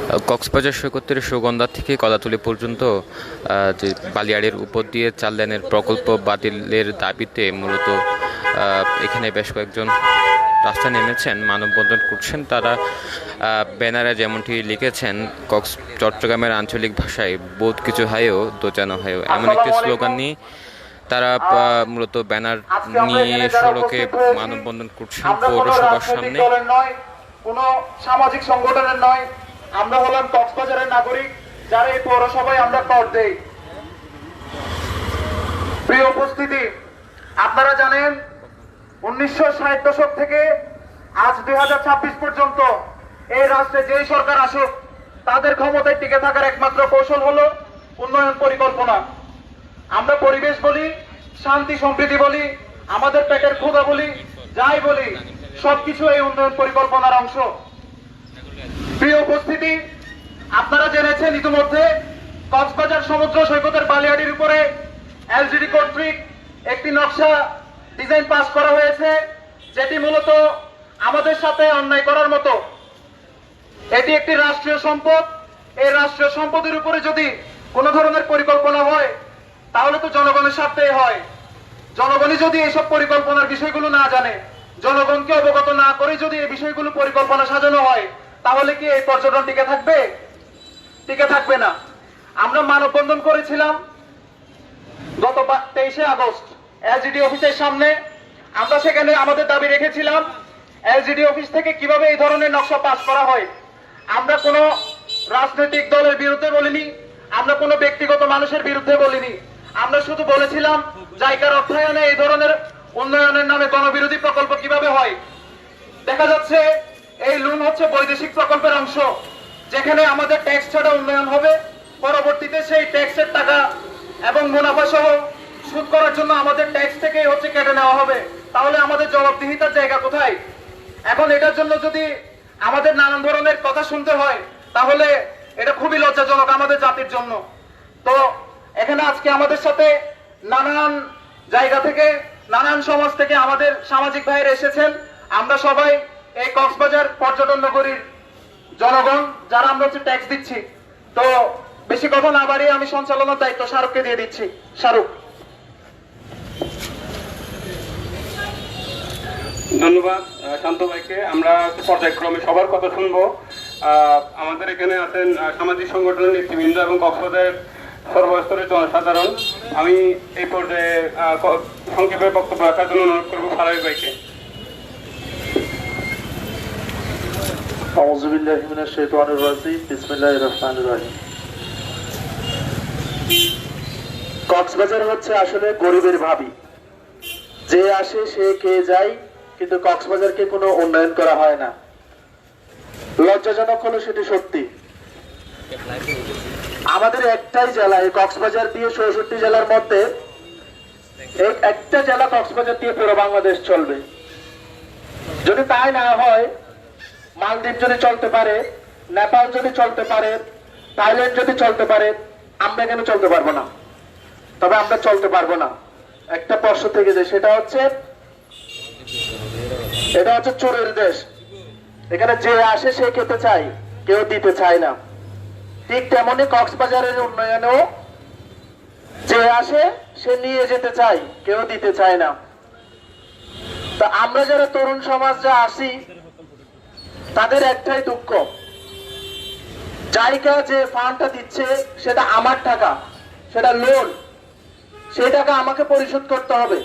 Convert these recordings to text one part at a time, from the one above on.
কক্সবাজার সৈকতের সুগন্ধা থেকে কলাতলী পর্যন্ত যে বালিয়াড়ির উপর দিয়ে 4 লেনের প্রকল্প বাতিলের দাবিতে মূলত এখানে বেশ কয়েকজন রাস্তায় নেমেছেন, মানববন্ধন করছেন। তারা ব্যানারে যেমনটি লিখেছেন, চট্টগ্রামের আঞ্চলিক ভাষায় বহুত কিছু হায়ও দোচানো হায়ও, এমন একটি স্লোগান নিয়ে তারা মূলত ব্যানার নিয়ে সড়কে মানববন্ধন করছেন পৌরসভার সামনে। কোনো সামাজিক সংগঠনের নয়, আমরা হলাম কক্সবাজারের নাগরিক, যারা এই পৌরসভায় আমরা কর দেই। প্রিয় উপস্থিতি, আপনারা জানেন 1960 দশক থেকে আজ 2026 পর্যন্ত এই রাষ্ট্রে যেই সরকার আসুক, তাদের ক্ষমতায় টিকে থাকার একমাত্র কৌশল হলো উন্নয়ন পরিকল্পনা। আমরা পরিবেশ বলি, শান্তি সম্প্রীতি বলি, আমাদের পেটের ক্ষুধা বলি, যাই বলি, সবকিছু এই উন্নয়ন পরিকল্পনার অংশ। প্রিয় উপস্থিতি, আপনারা জেনেছেন ইতিমধ্যে কক্সবাজার সমুদ্র সৈকতের বালিয়াড়ির উপরে এলজিডি কর্তৃক একটি নকশা ডিজাইন পাস করা হয়েছে, যেটি মূলত আমাদের সাথে অন্যায় করার মতো। এটি একটি রাষ্ট্রীয় সম্পদ। এই রাষ্ট্রীয় সম্পদের উপরে যদি কোনো ধরনের পরিকল্পনা হয়, তাহলে তো জনগণের স্বার্থেই হয়। জনগণই যদি এইসব পরিকল্পনার বিষয়গুলো না জানে, জনগণকে অবগত না করে যদি এই বিষয়গুলো পরিকল্পনা সাজানো হয়, তাহলে কি এই পর্যটন টিকে থাকবে? টিকে থাকবে না। আমরা মানববন্ধন করেছিলাম গত 23শে আগস্ট এলজিডি অফিসের সামনে। আমরা সেখানে আমাদের দাবি রেখেছিলাম, এলজিডি অফিস থেকে কিভাবে এই ধরনের নকশা পাস করা হয়। আমরা কোনো রাজনৈতিক দলের বিরুদ্ধে বলিনি, আমরা কোনো ব্যক্তিগত মানুষের বিরুদ্ধে বলিনি। আমরা শুধু বলেছিলাম জায়গার অর্থায়নে এই ধরনের উন্নয়নের নামে গণবিরোধী প্রকল্প কিভাবে হয়। দেখা যাচ্ছে এই লোন হচ্ছে বৈদেশিক প্রকল্পের অংশ, যেখানে আমাদের ট্যাক্স ছাড়া উন্নয়ন হবে। পরবর্তীতে সেই ট্যাক্সের টাকা এবং মুনাফা সহ সুদ করার জন্য আমাদের ট্যাক্স থেকে হচ্ছে কেটে নেওয়া হবে। তাহলে আমাদের জবাবদিহিতার জায়গা কোথায়? এখন এটার জন্য যদি আমাদের নানান ধরনের কথা শুনতে হয়, তাহলে এটা খুবই লজ্জাজনক আমাদের জাতির জন্য। তো এখানে আজকে আমাদের সাথে নানান জায়গা থেকে, নানান সমাজ থেকে আমাদের সামাজিক ভাইয়েরা এসেছেন। আমরা সবাই এই কক্সবাজার পর্যটন নগরীর জনগণ, যারা আমরা হচ্ছে ট্যাক্স দিচ্ছি। তো বেশি কথা না বাড়িয়ে আমি সঞ্চালনার দায়িত্ব শাহরুখকে দিয়ে দিচ্ছি। শাহরুখ। ধন্যবাদ শান্ত ভাইকে। আমরা পর্যায়ক্রমে সবার কথা শুনবো। আমাদের এখানে আছেন সামাজিক সংগঠনের নেতৃবৃন্দ এবং কক্সবাজারের সর্বস্তরের জনসাধারণ। আমি এই পর্যায়ে সংক্ষেপে বক্তব্য রাখার জন্য অনুরোধ করবো ফারাবী ভাইকে। আউযু বিল্লাহি মিনাশ শাইতানির রাজিম, বিসমিল্লাহির রহমানির রহিম। কক্সবাজার হচ্ছে আসলে গরিবের ভাবি। যে আসে সে খেয়ে যায়, কিন্তু কক্সবাজারকে কোনো উন্নয়ন করা হয় না। লজ্জাজনক হলো সেটি সত্যি। আমাদের একটাই জেলা, এই কক্সবাজার দিয়ে ৬৪ জেলার মধ্যে একটা জেলা কক্সবাজার দিয়ে পুরো বাংলাদেশ চলবে। যদি তাই না হয়, মালদ্বীপ যদি চলতে পারে, নেপাল যদি চলতে পারে, থাইল্যান্ড যদি চলতে পারে, আমরা কেন চলতে পারবো না? তবে আমরা চলতে পারবো না একটা প্রশ্ন থেকে, যে সেটা হচ্ছে এটা হচ্ছে চোরের দেশ। এখানে যে আসে সে খেতে চায়, কেউ দিতে চায় না। ঠিক তেমনি কক্সবাজারের উন্নয়নেও যে আসে সে নিয়ে যেতে চায়, কেউ দিতে চায় না। তা আমরা যারা তরুণ সমাজ যা আসি, তাদের একটাই দুঃখ, জায়গা যে ফান্ডটা দিচ্ছে সেটা আমার টাকা, সেটা লোন, সেই টাকা আমাকে পরিশোধ করতে হবে।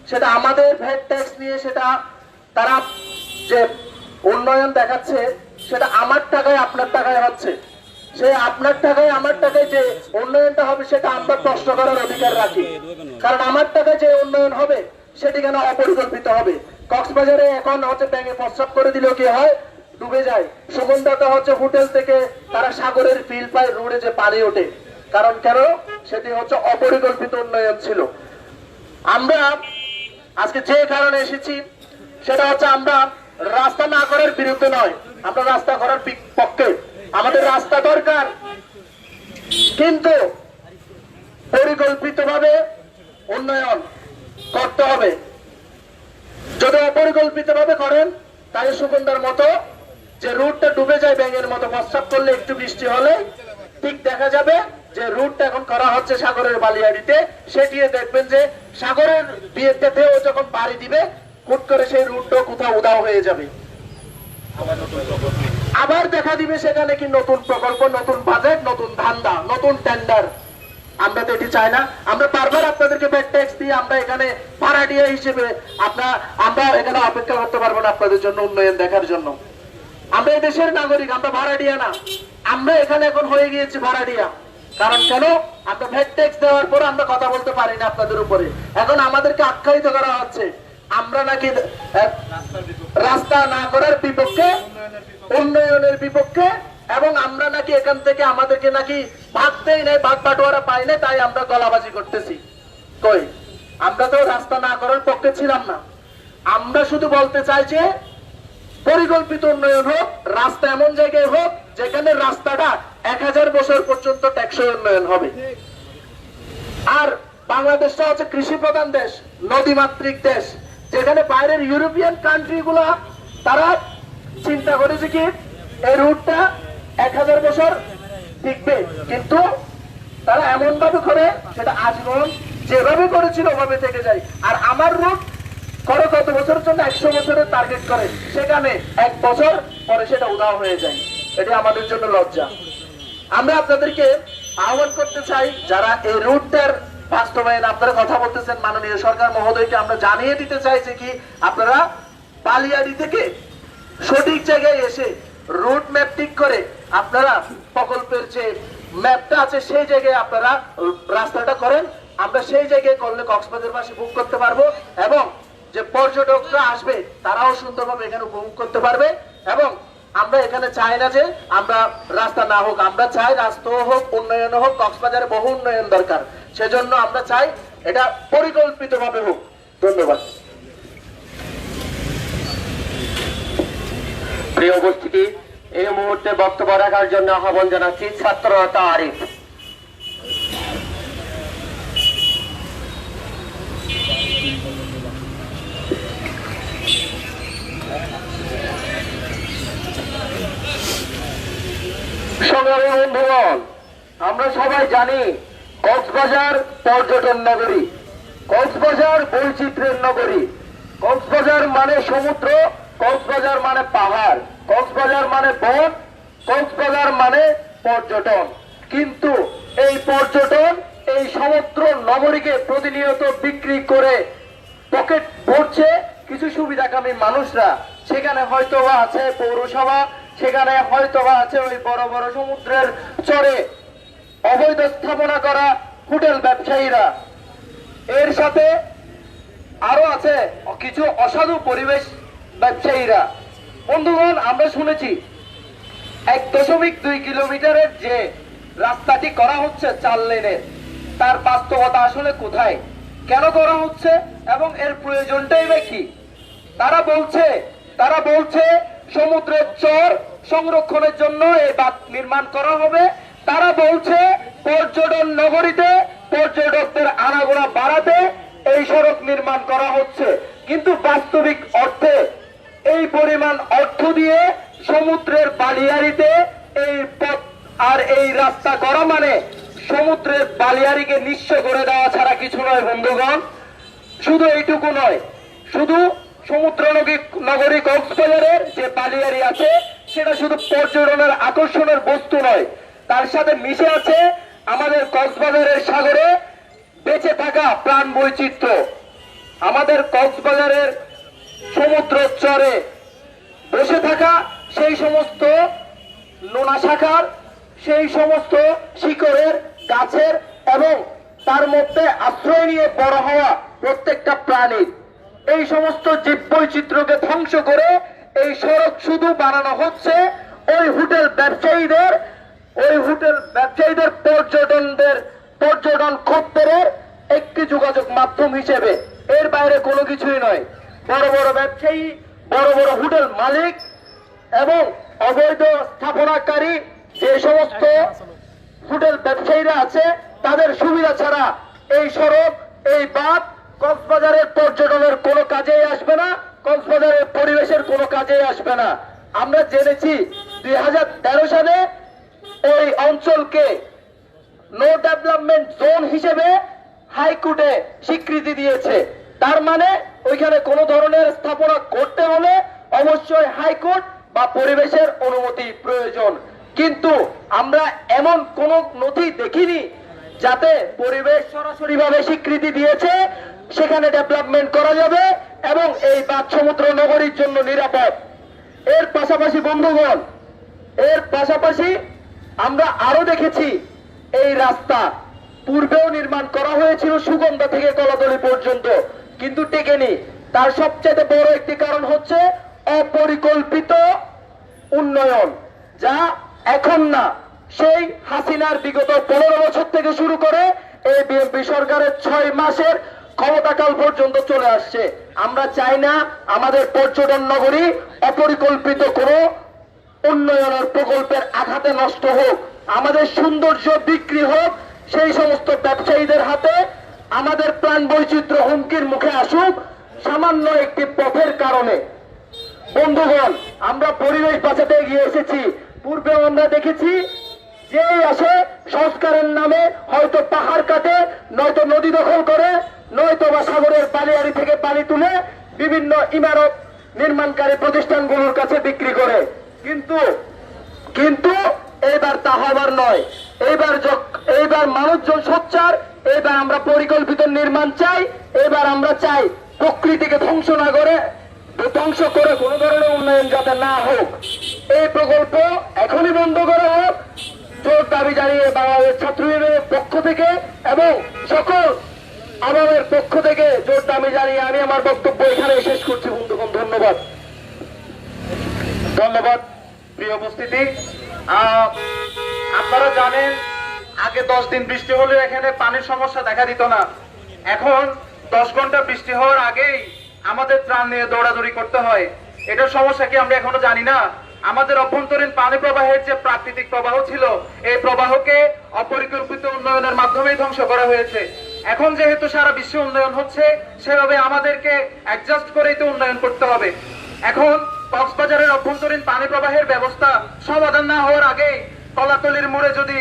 সেটা আমাদের ভ্যাট ট্যাক্স নিয়ে সেটা তারা যে উন্নয়ন দেখাচ্ছে, সেটা আমার টাকায় আপনার টাকায় হচ্ছে। সে আপনার টাকায় আমার টাকায় যে উন্নয়নটা হবে, সেটা আমরা প্রশ্ন করার অধিকার রাখি। কারণ আমার টাকায় যে উন্নয়ন হবে সেটি কেন অপরিকল্পিত হবে? কক্সবাজারে এখন হচ্ছে ব্যাঙে প্রস্রাব করে দিলেও কি হয়? ডুবে যায়। সুগন্ধাটা হচ্ছে হোটেল থেকে তারা সাগরের ফিল পায়, রোডে যে পানি ওঠে। কারণ কেন? সেটি হচ্ছে অপরিকল্পিত উন্নয়ন ছিল। আমরা আজকে যে কারণে এসেছি, সেটা হচ্ছে আমরা রাস্তা না করার বিরুদ্ধে নয়, আমরা রাস্তা করার পক্ষে। আমাদের রাস্তা দরকার, কিন্তু পরিকল্পিতভাবে উন্নয়ন করতে হবে। যদি অপরিকল্পিতভাবে করেন, তাহলে সুগন্ধার মতো যে রুটটা ডুবে যায় ব্যাঙের মতো, প্রস্রাব করলে বৃষ্টি হলে ঠিক দেখা যাবে যে রুটটা এখন করা হচ্ছে সাগরের বালিয়াড়িতে, সেটিও দেখবেন যে সাগরের বিয়েতেও যখন পাড়ি দিবে হুট করে সেই রুটটা কোথাও উধাও হয়ে যাবে। আবার দেখা দিবে সেখানে কি নতুন প্রকল্প, নতুন বাজেট, নতুন ধান্দা, নতুন টেন্ডার। আমরা তো এটি চাই না। আমরা বারবার আপনাদেরকে ব্যাড ট্যাক্স দিয়ে আমরা এখানে ভাড়াটিয়া হিসেবে আমরা এখানে অপেক্ষা করতে পারবো না আপনাদের জন্য উন্নয়ন দেখার জন্য। আমরা এই দেশের নাগরিক, আমরা ভাড়াটিয়া না। আমরা এখানে এখন হয়ে গিয়েছি ভাড়াটিয়া। কারণ কেন? আমরা ভ্যাট ট্যাক্স দেওয়ার পর আমরা কথা বলতে পারি না আপনাদের উপরে। এখন আমাদেরকে আখ্যায়িত করা হচ্ছে আমরা নাকি রাস্তা না করার বিপক্ষে, উন্নয়নের বিপক্ষে, এবং আমরা নাকি এখান থেকে আমাদেরকে নাকি ভাগতেই নেই, ভাগ বাটোয়ারা পাই না, তাই আমরা গলাবাজি করতেছি। কই, আমরা তো রাস্তা না করার পক্ষে ছিলাম না। আমরা শুধু বলতে চাই যে পরিকল্পিত উন্নয়ন হোক, রাস্তা এমন জায়গায় হোক যেখানে রাস্তাটা 1000 বছর পর্যন্ত টেকসই উন্নয়ন হবে। আর বাংলাদেশটা হচ্ছে কৃষি প্রধান দেশ, নদীমাতৃক দেশ, যেখানে বাইরের ইউরোপিয়ান কান্ট্রি গুলা তারা চিন্তা করেছে কি এই রুটটা 1000 বছর টিকবে, কিন্তু তারা এমন ভাবে করে সেটা আজীবন যেভাবে করেছিল ওভাবে থেকে যায়। আর আমার রুট করে কত বছরের জন্য 100 বছরের টার্গেট করে, সেখানে 1 বছর পরে সেটা উধাও হয়ে যায়। এটি আমাদের জন্য লজ্জা। আমরা আপনাদেরকে আহ্বান করতে চাই, যারা এই রুটটার বাস্তবায়ন আপনারা কথা বলতেছেন মাননীয় সরকার মহোদয়কে আমরা জানিয়ে দিতে চাইছি কি আপনারা বালিয়াড়ি থেকে সঠিক জায়গায় এসে রুট ম্যাপ ঠিক করে আপনারা প্রকল্পের যে ম্যাপটা আছে সেই জায়গায় আপনারা রাস্তাটা করেন। আমরা সেই জায়গায় করলে কক্সবাজারবাসী বুক করতে পারবো, এবং যে পর্যটকরা আসবে তারাও সুন্দরভাবে এখানে উপভোগ করতে পারবে। এবং আমরা এখানে চাই না যে আমরা রাস্তা না হোক, আমরা চাই রাস্তাও হোক, উন্নয়ন হোক। কক্সবাজারে বহু উন্নয়ন দরকার, সেজন্য আমরা চাই এটা পরিকল্পিতভাবে হোক। ধন্যবাদ। প্রিয় উপস্থিতি, এই মুহূর্তে বক্তব্য রাখার জন্য আহ্বান জানাচ্ছি ছাত্রনেতা আরিফ। সংগ্রামী বন্ধুগণ, আমরা সবাই জানি কক্সবাজার পর্যটন নগরী, কক্সবাজার বৈচিত্র্যের নগরী। কক্সবাজার মানে সমুদ্র, কক্সবাজার মানে পাহাড়, কক্সবাজার মানে বন, কক্সবাজার মানে পর্যটন। কিন্তু এই পর্যটন এই সমুদ্র নগরীকে প্রতিনিয়ত বিক্রি করে পকেট ভরছে কিছু সুবিধাকামী মানুষরা। সেখানে হয়তোবা আছে পৌরসভা, সেখানে হয়তোবা আছে ওই বড় বড় সমুদ্রের চরে অবৈধ স্থাপনা করা হোটেল ব্যবসায়ীরা। এর সাথে আরো আছে কিছু অসাধু পরিবেশ ব্যবসায়ীরা। বন্ধুগণ, আমরা শুনেছি 1.2 কিলোমিটারের যে রাস্তাটি করা হচ্ছে 4 লেনের, তার বাস্তবতা আসলে কোথায়, কেন করা হচ্ছে এবং এর প্রয়োজনটাই বা কি? তারা বলছে সমুদ্রের চর সংরক্ষণের জন্য এই বাঁধ নির্মাণ করা হবে। তারা বলছে পর্যটন নগরীতে পর্যটকদের আনাগোনা বাড়াতে এই সড়ক নির্মাণ করা হচ্ছে। কিন্তু বাস্তবিক অর্থে এই পরিমাণ অর্থ দিয়ে সমুদ্রের বালিয়াড়িতে এই পথ আর এই রাস্তা করা মানে সমুদ্রের বালিয়াড়িকে নিঃস্ব করে দেওয়া ছাড়া কিছু নয়। বন্ধুগণ, শুধু এইটুকু নয়, শুধু সমুদ্র নগরী কক্সবাজারের যে বালিয়াড়ি আছে সেটা শুধু পর্যটনের আকর্ষণের বস্তু নয়, তার সাথে মিশে আছে আমাদের কক্সবাজারের সাগরে বেঁচে থাকা প্রাণ বৈচিত্র্য। আমাদের কক্সবাজারের সমুদ্র চরে বসে থাকা সেই সমস্ত নোনা শাখার, সেই সমস্ত শিকড়ের গাছের এবং তার মধ্যে আশ্রয় নিয়ে বড় হওয়া প্রত্যেকটা প্রাণীর, এই সমস্ত জীব বৈচিত্র্যকে ধ্বংস করে এই সড়ক শুধু বানানো হচ্ছে ওই হোটেল ব্যবসায়ীদের পর্যটন খদ্দেরের একটি যোগাযোগ মাধ্যম হিসেবে। এর বাইরে কোনো কিছুই নয়। বড় বড় ব্যবসায়ী, বড় বড় হোটেল মালিক এবং অবৈধ স্থাপনাকারী যে সমস্ত হোটেল ব্যবসায়ীরা আছে তাদের সুবিধা ছাড়া এই সড়ক, এই বাঁধ কক্সবাজারের পর্যটনের কোনো কাজেই আসবে না, কক্সবাজারের পরিবেশের কোনো কাজেই আসবে না। আমরা জেনেছি 2013 সালে অঞ্চলকে নো ডেভেলপমেন্ট জোন হিসেবে হাইকোর্টে স্বীকৃতি দিয়েছে। তার মানে ওইখানে কোনো ধরনের স্থাপনা করতে হলে অবশ্যই হাইকোর্ট বা পরিবেশের অনুমতি প্রয়োজন। কিন্তু আমরা এমন কোন নথি দেখিনি যাতে পরিবেশ সরাসরিভাবে স্বীকৃতি দিয়েছে সেখানে ডেভেলপমেন্ট করা যাবে এবং এই বাদ সমুদ্র নগরীর জন্য নিরাপদ। এর পাশাপাশি বন্ধুগণ, এর পাশাপাশি আমরা আরো দেখেছি এই রাস্তা পূর্বেও নির্মাণ করা হয়েছিল সুগন্ধা থেকে কলাতলী পর্যন্ত, কিন্তু টেকেনি। তার সবচেয়ে বড় একটি কারণ হচ্ছে অপরিকল্পিত উন্নয়ন, যা এখন না, সেই হাসিনার বিগত 15 বছর থেকে শুরু করে এই বিএনপি সরকারের 6 মাসের ক্ষমতাকাল পর্যন্ত চলে আসছে। আমরা চাই না আমাদের পর্যটন নগরী অপরিকল্পিত কোনো উন্নয়নের প্রকল্পের আঘাতে নষ্ট হোক, আমাদের সৌন্দর্য বিক্রি হোক সেই সমস্ত ব্যবসায়ীদের হাতে, আমাদের প্রাণ বৈচিত্র্য হুমকির মুখে আসুক সামান্য একটি পথের কারণে। বন্ধুগণ, আমরা পরিবেশ বাঁচাতে এগিয়ে এসেছি। পূর্বে আমরা দেখেছি যেই আসে সংস্কারের নামে হয়তো পাহাড় কাটে, নয়তো নদী দখল করে, নয়তো বা সাগরের বালিয়াড়ি থেকে পানি তুলে বিভিন্ন ইমারত নির্মাণকারী প্রতিষ্ঠানগুলোর কাছে বিক্রি করে। কিন্তু এইবার তা হবার নয়। এইবার মানুষজন সোচ্চার। এইবার আমরা পরিকল্পিত নির্মাণ চাই। এবার আমরা চাই প্রকৃতিকে ধ্বংস করে কোন ধরনের উন্নয়ন যাতে না হোক। এই প্রকল্প এখনই বন্ধ করা হোক, জোর দাবি জানিয়ে বাংলাদেশ ছাত্র ইউনিয়নের পক্ষ থেকে এবং সকল আওয়ামের পক্ষ থেকে জোর দাবি জানিয়ে আমি আমার বক্তব্য এখানে শেষ করছি। বন্ধুগণ, ধন্যবাদ। ধন্যবাদ প্রিয় উপস্থিতি। আপনারা জানেন আগে 10 দিন বৃষ্টি হলে এখানে পানির সমস্যা দেখা দিত না। এখন 10 ঘন্টা বৃষ্টি হওয়ার আগেই আমাদের ত্রাণ নিয়ে দৌড়াদৌড়ি করতে হয়। এটার সমস্যা কি আমরা এখনো জানি না? আমাদের অভ্যন্তরীণ পানি প্রবাহের যে প্রাকৃতিক প্রবাহ ছিল, এই প্রবাহকে অপরিকল্পিত উন্নয়নের মাধ্যমেই ধ্বংস করা হয়েছে। এখন যেহেতু সারা বিশ্বে উন্নয়ন হচ্ছে, সেভাবে আমাদেরকে অ্যাডজাস্ট করেই তো উন্নয়ন করতে হবে। এখন কক্সবাজারের অভ্যন্তরীণ পানি প্রবাহের ব্যবস্থা সমাধান না হওয়ার আগেই কলাতলির মোড়ে যদি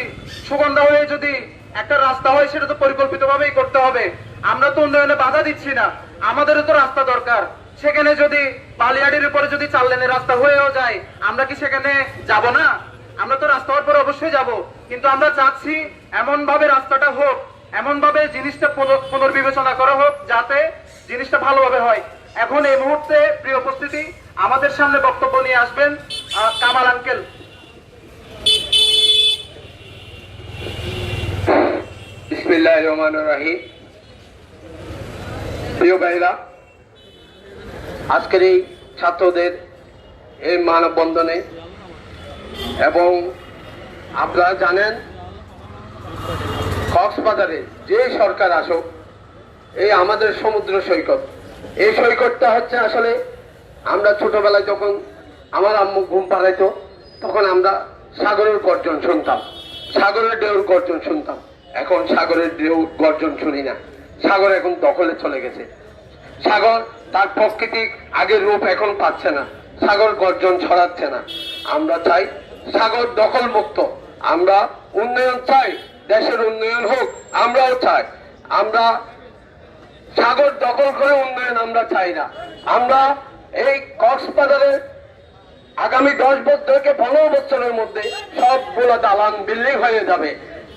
সুগন্ধা হয়ে যদি একটা রাস্তা হয়, সেটা তো পরিকল্পিতভাবেই করতে হবে। আমরা তো উন্নয়নে বাধা দিচ্ছি না, আমাদেরও তো রাস্তা দরকার। সেখানে যদি বালিয়াড়ির উপরে যদি 4 লেনের রাস্তা হয়েও যায়, আমরা কি সেখানে যাব না? আমরা তো রাস্তা হওয়ার পরে অবশ্যই যাব, কিন্তু আমরা চাচ্ছি এমন ভাবে রাস্তাটা হোক, এমন ভাবে জিনিসটা পুনর্বিবেচনা করা হোক যাতে জিনিসটা ভালোভাবে হয়। এখন এই মুহূর্তে প্রিয় উপস্থিতি, আমাদের সামনে বক্তব্য নিয়ে আসবেন কামাল আঙ্কেল। বিসমিল্লাহির রহমানির রহিম। প্রিয় ভাইরা, আজকের এই ছাত্রদের এই মানববন্ধনে, এবং আপনারা জানেন কক্সবাজারে যে সরকার আসুক, এই আমাদের সমুদ্র সৈকত, এই সৈকতটা হচ্ছে আসলে আমরা ছোটবেলায় যখন আমার আম্মু ঘুম পাড়াইতো, তখন আমরা সাগরের গর্জন শুনতাম, সাগরের ঢেউর গর্জন শুনতাম। এখন সাগরের ঢেউ গর্জন শুনি না। সাগর এখন দখলে চলে গেছে। সাগর তার প্রাকৃতিক আগের রূপ এখন পাচ্ছে না। সাগর গর্জন ছড়াচ্ছে না। আমরা চাই সাগর দখল মুক্ত। আমরা উন্নয়ন চাই, দেশের উন্নয়ন হোক, আমরাও চাই। আমরা সাগর দখল করে উন্নয়ন আমরা চাই না। আমরা এই কক্সবাজারের আগামী 10 থেকে 15 বছরের মধ্যে সবগুলো দালান বিল্ডিং হয়ে যাবে,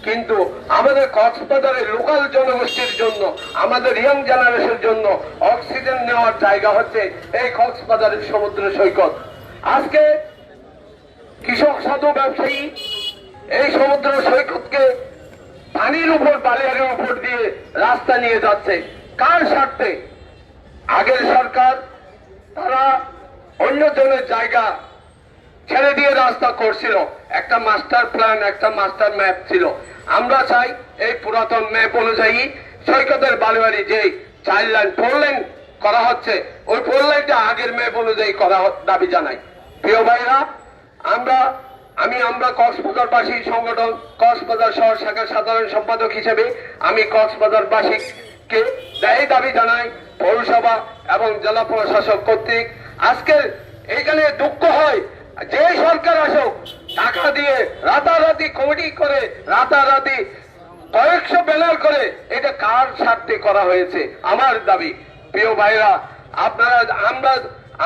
কিন্তু আমাদের কক্সবাজারের লোকাল জনগোষ্ঠীর জন্য, আমাদের ইয়াং জেনারেশনের জন্য অক্সিজেন নেওয়ার জায়গা হচ্ছে এই কক্সবাজারের সমুদ্র সৈকত। আজকে কৃষক সাধু ব্যবসায়ী এই সমুদ্র সৈকতকে পানির উপর, বালিয়াড়ির উপর দিয়ে রাস্তা নিয়ে যাচ্ছে। কার স্বার্থে? আগের সরকার তারা অন্যজনের জায়গা ছেড়ে দিয়ে রাস্তা করছিল, একটা মাস্টার প্ল্যান, একটা মাস্টার ম্যাপ ছিল। আমরা চাই এই পুরাতন ম্যাপ অনুযায়ী সৈকতের বালিয়াড়ি যে 4 লাইন 4 লাইন করা হচ্ছে, ওই 4 লাইনটা আগের ম্যাপ অনুযায়ী করা দাবি জানাই। প্রিয় ভাইরা, আমরা কক্সবাজারবাসী সংগঠন কক্সবাজার শহর শাখার সাধারণ সম্পাদক হিসেবে আমি কক্সবাজারবাসীকে এই দাবি জানাই, পৌরসভা এবং জেলা প্রশাসক কর্তৃক আজকে এখানে দুঃখ হয়, যে সরকার আসুক টাকা দিয়ে রাতারাতি কমিটি করে রাতারাতি কয়েকশো ব্যানার করে এটা কার স্বার্থে করা হয়েছে? আমার দাবি, প্রিয় ভাইরা, আপনারা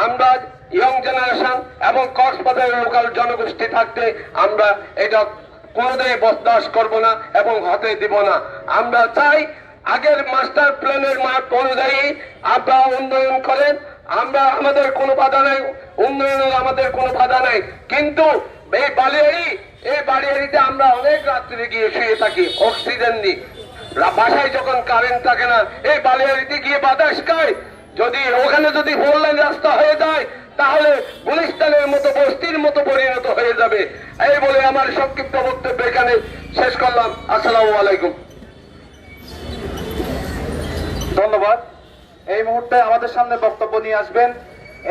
আমরা ইয়ং জেনারেশন এবং কক্সবাজারের লোকাল জনগোষ্ঠী থাকতে আমরা এটা কোনোদিনই বরদাস্ত করব না এবং হতে দিব না। আমরা চাই আগের মাস্টার প্ল্যানের মাঠ অনুযায়ী আপনারা উন্নয়ন করেন, আমরা আমাদের কোনো বাধা নেই, উন্নয়নের আমাদের কোনো বাধা নেই, কিন্তু এই বালিয়াড়িতে আমরা অনেক রাত্রে গিয়ে শুয়ে থাকি অক্সিজেন নিই, বাসায় যখন কারেন্ট থাকে না এই বালিয়াড়িতে গিয়ে বাতাস খায়। যদি ওখানে যদি 4 লাইন রাস্তা হয়ে যায় তাহলে গুলিস্তানের মতো বস্তির মতো পরিণত হয়ে যাবে। এই বলে আমার সংক্ষিপ্ত বক্তব্য এখানে শেষ করলাম। আসসালামু আলাইকুম। ধন্যবাদ। এই মুহূর্তে আমাদের সামনে বক্তব্য নিয়ে আসবেন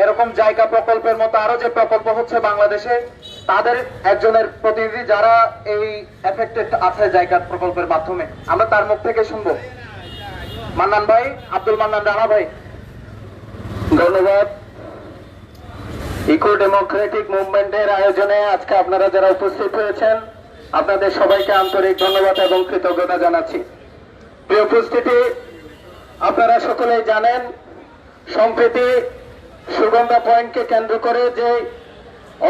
এরকম জায়গা প্রকল্পের মতো আরো যে প্রকল্প হচ্ছে বাংলাদেশে, তাদের একজনের প্রতিনিধি যারা এই এফেক্টেড আছে জায়গা প্রকল্পের মাধ্যমে, আমরা তার মুখ থেকে শুনবো। মান্নান ভাই, আব্দুল মান্নান রানা ভাই। ধন্যবাদ। ইকো ডেমোক্রেটিক মুভমেন্টের আয়োজনে আজকে আপনারা যারা উপস্থিত হয়েছেন আপনাদের সবাইকে আন্তরিক ধন্যবাদ এবং কৃতজ্ঞতা জানাচ্ছি। প্রিয় উপস্থিতি, আপনারা সকলেই জানেন সম্প্রতি সুগন্ধা পয়েন্টকে কেন্দ্র করে যে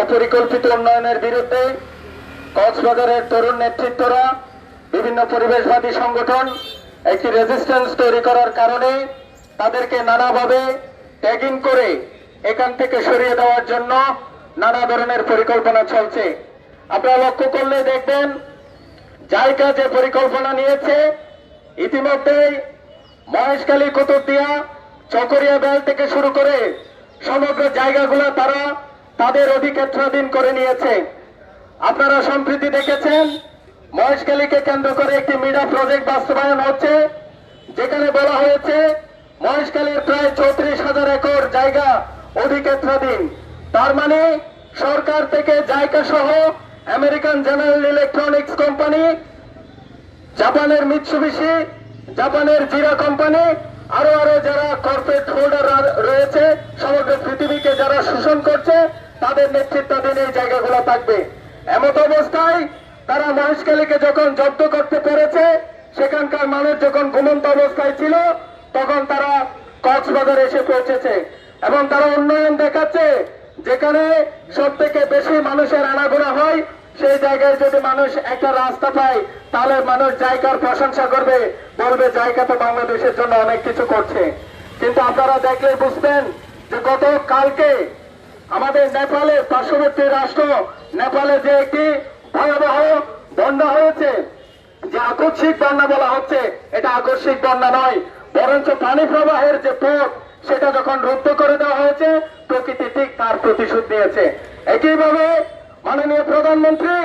অপরিকল্পিত উন্নয়নের বিরুদ্ধে কক্সবাজারের তরুণ নেতৃত্বরা বিভিন্ন পরিবেশবাদী সংগঠন একটি রেজিস্ট্যান্স তৈরি করার কারণে তাদেরকে নানাভাবে ট্যাগিং করে এখান থেকে সরিয়ে দেওয়ার জন্য নানা ধরনের পরিকল্পনা চলছে। আপনারা লক্ষ্য করলে দেখবেন জায়গা যে পরিকল্পনা নিয়েছে ইতিমধ্যেই মহেশখালী, কুতুবদিয়া, চকরিয়া বেল থেকে শুরু করে সমগ্র জায়গাগুলো তারা তাদের অধিক্ষেত্রাধীন করে নিয়েছে। আপনারা সম্প্রতি দেখেছেন মহেশখালীকে কেন্দ্র করে একটি মিডা প্রজেক্ট বাস্তবায়ন হচ্ছে, যেখানে বলা হয়েছে মহেশখালীর প্রায় 34,000 একর জায়গা অধিক্ষেত্রাধীন। তার মানে সরকার থেকে জায়গা সহ আমেরিকান জেনারেল ইলেকট্রনিক্স কোম্পানি, জাপানের মিৎসুবিশি, জাপানের জিরা কোম্পানি, আরো যারা কর্পোরেট হোল্ডার রয়েছে সমগ্র পৃথিবীকে যারা শোষণ করছে তাদের নেতৃত্বাধীন এই জায়গাগুলো থাকবে। এমত অবস্থায় তারা মহেশখালীকে যখন জব্দ করতে পেরেছে, সেখানকার মানুষ যখন ঘুমন্ত অবস্থায় ছিল তখন তারা কক্সবাজারে এসে পৌঁছেছে এবং তারা উন্নয়ন দেখাচ্ছে। যেখানে সব থেকে বেশি মানুষের আনাগোনা হয় সেই জায়গায় যদি মানুষ একটা রাস্তা পায় তাহলে মানুষ জায়গার প্রশংসা করবে, বলবে জায়গা তো বাংলাদেশের জন্য অনেক কিছু করছে। কিন্তু আপনারা দেখলে বুঝবেন যে গত কালকে আমাদের নেপালের পার্শ্ববর্তী রাষ্ট্র নেপালে যে একটি ভয়াবহ বন্যা হয়েছে, যে আকস্মিক বন্যা বলা হচ্ছে, এটা আকস্মিক বন্যা নয়, বরঞ্চ পানি প্রবাহের যে পথ সেটা যখন রুদ্ধ করে দেওয়া হয়েছে প্রকৃতি ঠিক তার প্রতিশোধ নিয়েছে। একইভাবে মাননীয় প্রধানমন্ত্রী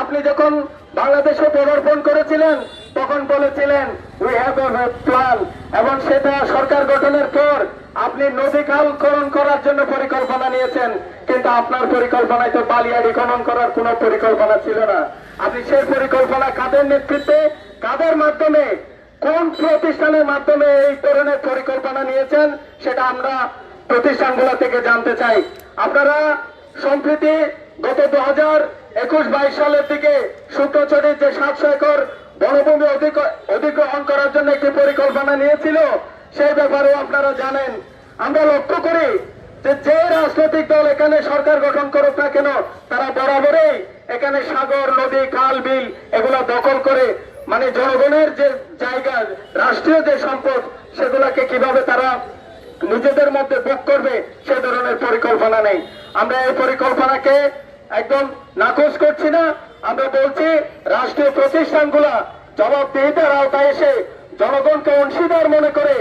আপনি যখন বাংলাদেশে পদার্পণ করেছিলেন তখন বলেছিলেন উই হ্যাভ এ প্ল্যান, এবং সেটা সরকার গঠনের পর আপনি নদী খালকরণ করার জন্য পরিকল্পনা নিয়েছেন, কিন্তু আপনার পরিকল্পনায় তো বালিয়াড়ি খনন করার কোনো পরিকল্পনা ছিল না। আপনি সেই পরিকল্পনা কাদের নেতৃত্বে, কাদের মাধ্যমে, কোন প্রতিষ্ঠানের মাধ্যমে এই ধরনের পরিকল্পনা নিয়েছেন সেটা আমরা প্রতিষ্ঠানগুলো থেকে জানতে চাই। আপনারা সম্প্রতি গত 2021-22 সালের দিকে শুক্রচরের যে 700 একর বনভূমি অধিগ্রহণ করার জন্য একটি পরিকল্পনা নিয়েছিল, সেই ব্যাপারেও আপনারা জানেন। আমরা লক্ষ্য করি যে রাজনৈতিক দল এখানে সরকার গঠন করুক না কেন তারা বরাবরই এখানে সাগর, নদী, খাল, বিল এগুলো দখল করে, মানে জনগণের যে জায়গা, রাষ্ট্রীয় যে সম্পদ সেগুলাকে কিভাবে তারা নিজেদের মধ্যে ভোগ করবে সে ধরনের পরিকল্পনা নেই। আমরা এই পরিকল্পনাকে একদম নাকচ করছি না, আমরা বলছি রাষ্ট্রীয় প্রতিষ্ঠানগুলা জবাবদিহিতার আওতায় এসে জনগণকে অংশীদার মনে করে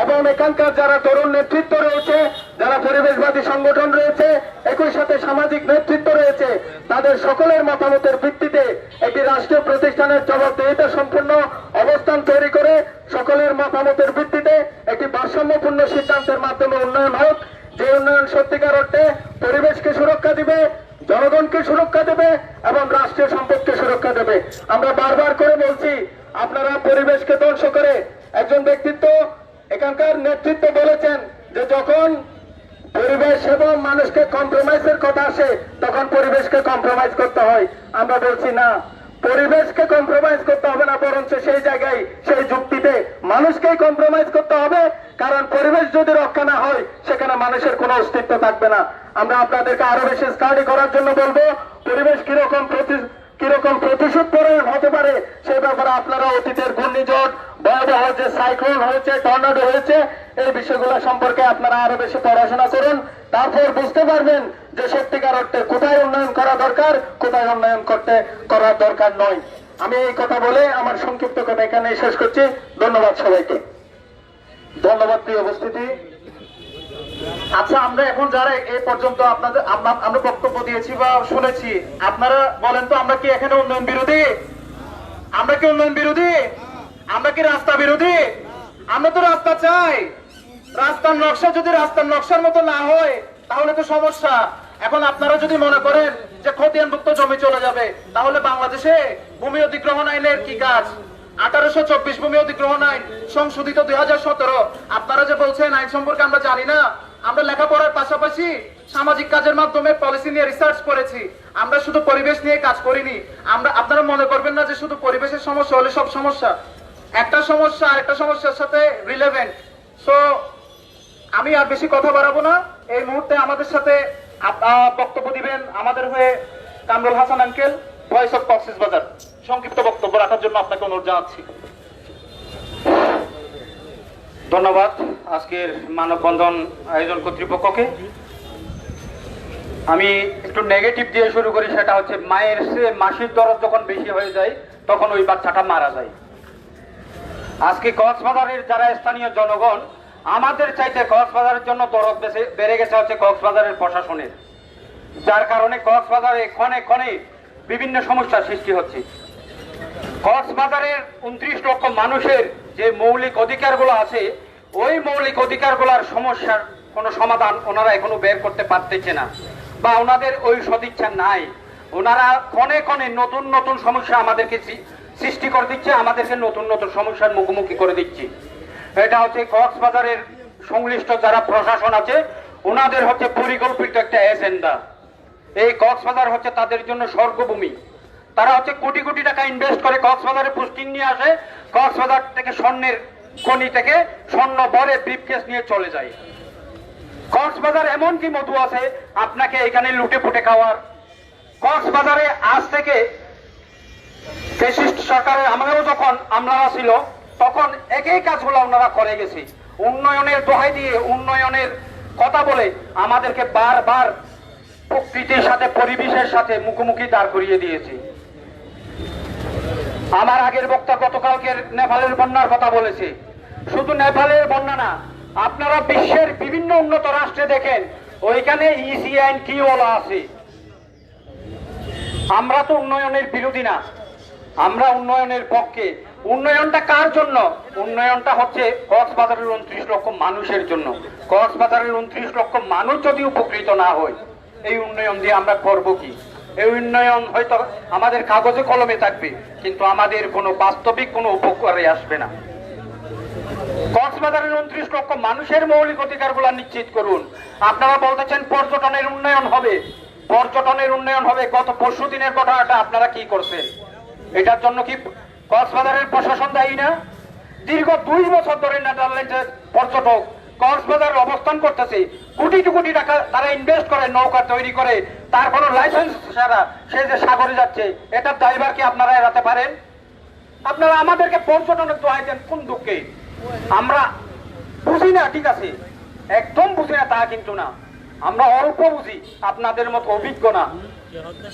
এবং এখানকার যারা তরুণ নেতৃত্ব রয়েছে, যারা পরিবেশবাদী সংগঠন রয়েছে, একই সাথে সামাজিক নেতৃত্ব রয়েছে, তাদের সকলের মতামতের ভিত্তিতে একটি রাষ্ট্রীয় প্রতিষ্ঠানের জবাবদিহিতা সম্পূর্ণ অবস্থান তৈরি করে সকলের মতামতের ভিত্তিতে একটি ভারসাম্যপূর্ণ সিদ্ধান্তের মাধ্যমে উন্নয়ন হোক, যে উন্নয়ন সত্যিকার অর্থে পরিবেশকে সুরক্ষা দিবে, জনগণকে সুরক্ষা দেবে এবং রাষ্ট্রীয় সম্পদকে সুরক্ষা দেবে। আমরা বারবার করে বলছি আপনারা পরিবেশকে ধ্বংস করে, একজন ব্যক্তিত্ব এখানকার নেতৃত্ব বলেছেন যে যখন পরিবেশ এবং মানুষকে কম্প্রোমাইজের কথা আসে, তখন পরিবেশকে কম্প্রোমাইজ করতে হয়। আমরা বলছি না, পরিবেশকে কম্প্রোমাইজ করতে হবে না, বরঞ্চ সেই জায়গায় সেই যুক্তিতে মানুষকেই কম্প্রোমাইজ করতে হবে। কারণ পরিবেশ যদি রক্ষা না হয়, সেখানে মানুষের কোনো অস্তিত্ব থাকবে না। আমরা আপনাদেরকে আরো বেশি স্টাডি করার জন্য বলবো, পরিবেশ কিরকম প্রতিশোধ পরায়ণ হতে পারে সেই ব্যাপারে আপনারা অতীতের ঘূর্ণিঝড়, ভয়াবহ যে সাইক্লোন হয়েছে, টর্নাডো হয়েছে, এই বিষয়গুলো সম্পর্কে আপনারা আরো বেশি পড়াশোনা করুন। তারপর বুঝতে পারবেন যে সত্যিকার অর্থে কোথায় উন্নয়ন করা দরকার, কোথায় উন্নয়ন করার দরকার নয়। আমি এই কথা বলে আমার সংক্ষিপ্ত কথা এখানে শেষ করছি। ধন্যবাদ সবাইকে। ধন্যবাদ প্রিয় উপস্থিতি। আচ্ছা, আমরা এখন যারা এই পর্যন্ত আমরা বক্তব্য দিয়েছি বা শুনেছি, আপনারা বলেন তো, আমরা কি এখানে উন্নয়ন বিরোধী? আমরা কি উন্নয়ন বিরোধী? আমরা কি রাস্তা বিরোধী? আমরা তো রাস্তা চাই। রাস্তার নকশা যদি রাস্তার নকশার মতো না হয় তাহলে তো সমস্যা। এখন আপনারা যদি মনে করেন যে খতিয়ানভুক্ত জমি চলে যাবে, তাহলে বাংলাদেশে ভূমি অধিগ্রহণ আইনের কি কাজ? 1824 ভূমি অধিগ্রহণ আইন সংশোধিত 2017। আপনারা যে বলছেন আইন সম্পর্কে আমরা জানি না, আমরা লেখাপড়ার পাশাপাশি সামাজিক কাজের মাধ্যমে পলিসি নিয়ে রিসার্চ করেছি। আমরা শুধু পরিবেশ নিয়ে কাজ করিনি। আপনারা মনে করবেন না যে শুধু পরিবেশের সমস্যা হলে সব সমস্যা। একটা সমস্যা আরেকটা সমস্যার সাথে রিলেভেন্ট। সো আমি আর বেশি কথা বাড়াবো না। এই মুহূর্তে আমাদের সাথে বক্তব্য দিবেন আমাদের হয়ে Kamrul Hasan uncle, voice of Cox's Bazar. সংক্ষিপ্ত বক্তব্য রাখার জন্য আপনাকে অনুরোধ জানাচ্ছি। ধন্যবাদ আজকের মানববন্ধন আয়োজন কর্তৃপক্ষকে। আমি একটু নেগেটিভ দিয়ে শুরু করি, সেটা হচ্ছে মায়ের চেয়ে মাসির দরদ যখন বেশি হয়ে যায় তখন ওই বাচ্চাটা মারা যায়। আজকে কক্সবাজারের যারা স্থানীয় জনগণ, আমাদের চাইতে কক্সবাজারের জন্য দরদ বেড়ে গেছে হচ্ছে কক্সবাজারের প্রশাসনের, যার কারণে কক্সবাজারে ক্ষণে ক্ষণে বিভিন্ন সমস্যার সৃষ্টি হচ্ছে। কক্সবাজারের 29 লক্ষ মানুষের যে মৌলিক অধিকারগুলো আছে, ওই মৌলিক অধিকারগুলোর সমস্যার কোনো সমাধান ওনারা এখনো বের করতে পারতেছে না, বা ওনাদের ওই সদিচ্ছা নাই। ওনারা ক্ষণে ক্ষণে নতুন নতুন সমস্যা আমাদেরকে সৃষ্টি করে দিচ্ছে, আমাদেরকে নতুন নতুন সমস্যার মুখোমুখি করে দিচ্ছে। এটা হচ্ছে কক্সবাজারের সংশ্লিষ্ট যারা প্রশাসন আছে, ওনাদের হচ্ছে পরিকল্পিত একটা এজেন্ডা। এই কক্সবাজার হচ্ছে তাদের জন্য স্বর্গভূমি। তারা হচ্ছে কোটি কোটি টাকা ইনভেস্ট করে কক্সবাজারে পোস্টিং নিয়ে আসে, কক্সবাজার থেকে স্বর্ণের খনি থেকে স্বর্ণ ভরে ব্রিফকেস নিয়ে চলে যায়। কক্সবাজার এমন কি মধু আছে আপনাকে এখানে লুটে পুটে খাওয়ার। কক্সবাজারে আজ থেকে ফ্যাসিস্ট সরকারের আমলেও যখন আমলারা ছিল, তখন একই কাজগুলো ওনারা করে গেছে। উন্নয়নের দোহাই দিয়ে, উন্নয়নের কথা বলে আমাদেরকে বারবার প্রকৃতির সাথে, পরিবেশের সাথে মুখোমুখি দাঁড় করিয়ে দিয়েছে। আমার আগের বক্তা গতকালকের নেপালের বন্যার কথা বলেছে। শুধু নেপালের বন্যা না, আপনারা বিশ্বের বিভিন্ন উন্নত রাষ্ট্রে দেখেন, ওইখানে ইসি আইন কি বলা আছে। আমরা তো উন্নয়নের বিরোধী না, আমরা উন্নয়নের পক্ষে। উন্নয়নটা কার জন্য? উন্নয়নটা হচ্ছে কক্সবাজারের 29 লক্ষ মানুষের জন্য। কক্সবাজারের 29 লক্ষ মানুষ যদি উপকৃত না হয়, এই উন্নয়ন দিয়ে আমরা করব কি? এই উন্নয়ন হয়তো আমাদের কাগজে কলমে থাকবে, কিন্তু আমাদের কোনো বাস্তবিক কোনো উপকারে আসবে না। কক্সবাজারের 29 লক্ষ মানুষের মৌলিক অধিকারগুলো নিশ্চিত করুন। আপনারা বলতেছেন পর্যটনের উন্নয়ন হবে, পর্যটনের উন্নয়ন হবে। গত পরশু দিনের ঘটনাটা আপনারা কি করছেন? এটার জন্য কি কক্সবাজারের প্রশাসন দায়ী না? দীর্ঘ 2 বছর ধরে নেদারল্যান্ডের পর্যটক কক্সবাজারে অবস্থান করতেছে, কোটি কোটি টাকা তারা ইনভেস্ট করে, নৌকা তৈরি করে, তার কোনো লাইসেন্স ছাড়া সে যে সাগরে যাচ্ছে, এটার দায়ভার কি আপনারা এড়াতে পারেন? আপনারা আমাদেরকে পর্যটনের দোহাই দেন কোন দুঃখে? আমরা বুঝি না, ঠিক আছে, একদম বুঝি না তা কিন্তু না, আমরা অল্প বুঝি, আপনাদের মতো অভিজ্ঞ না,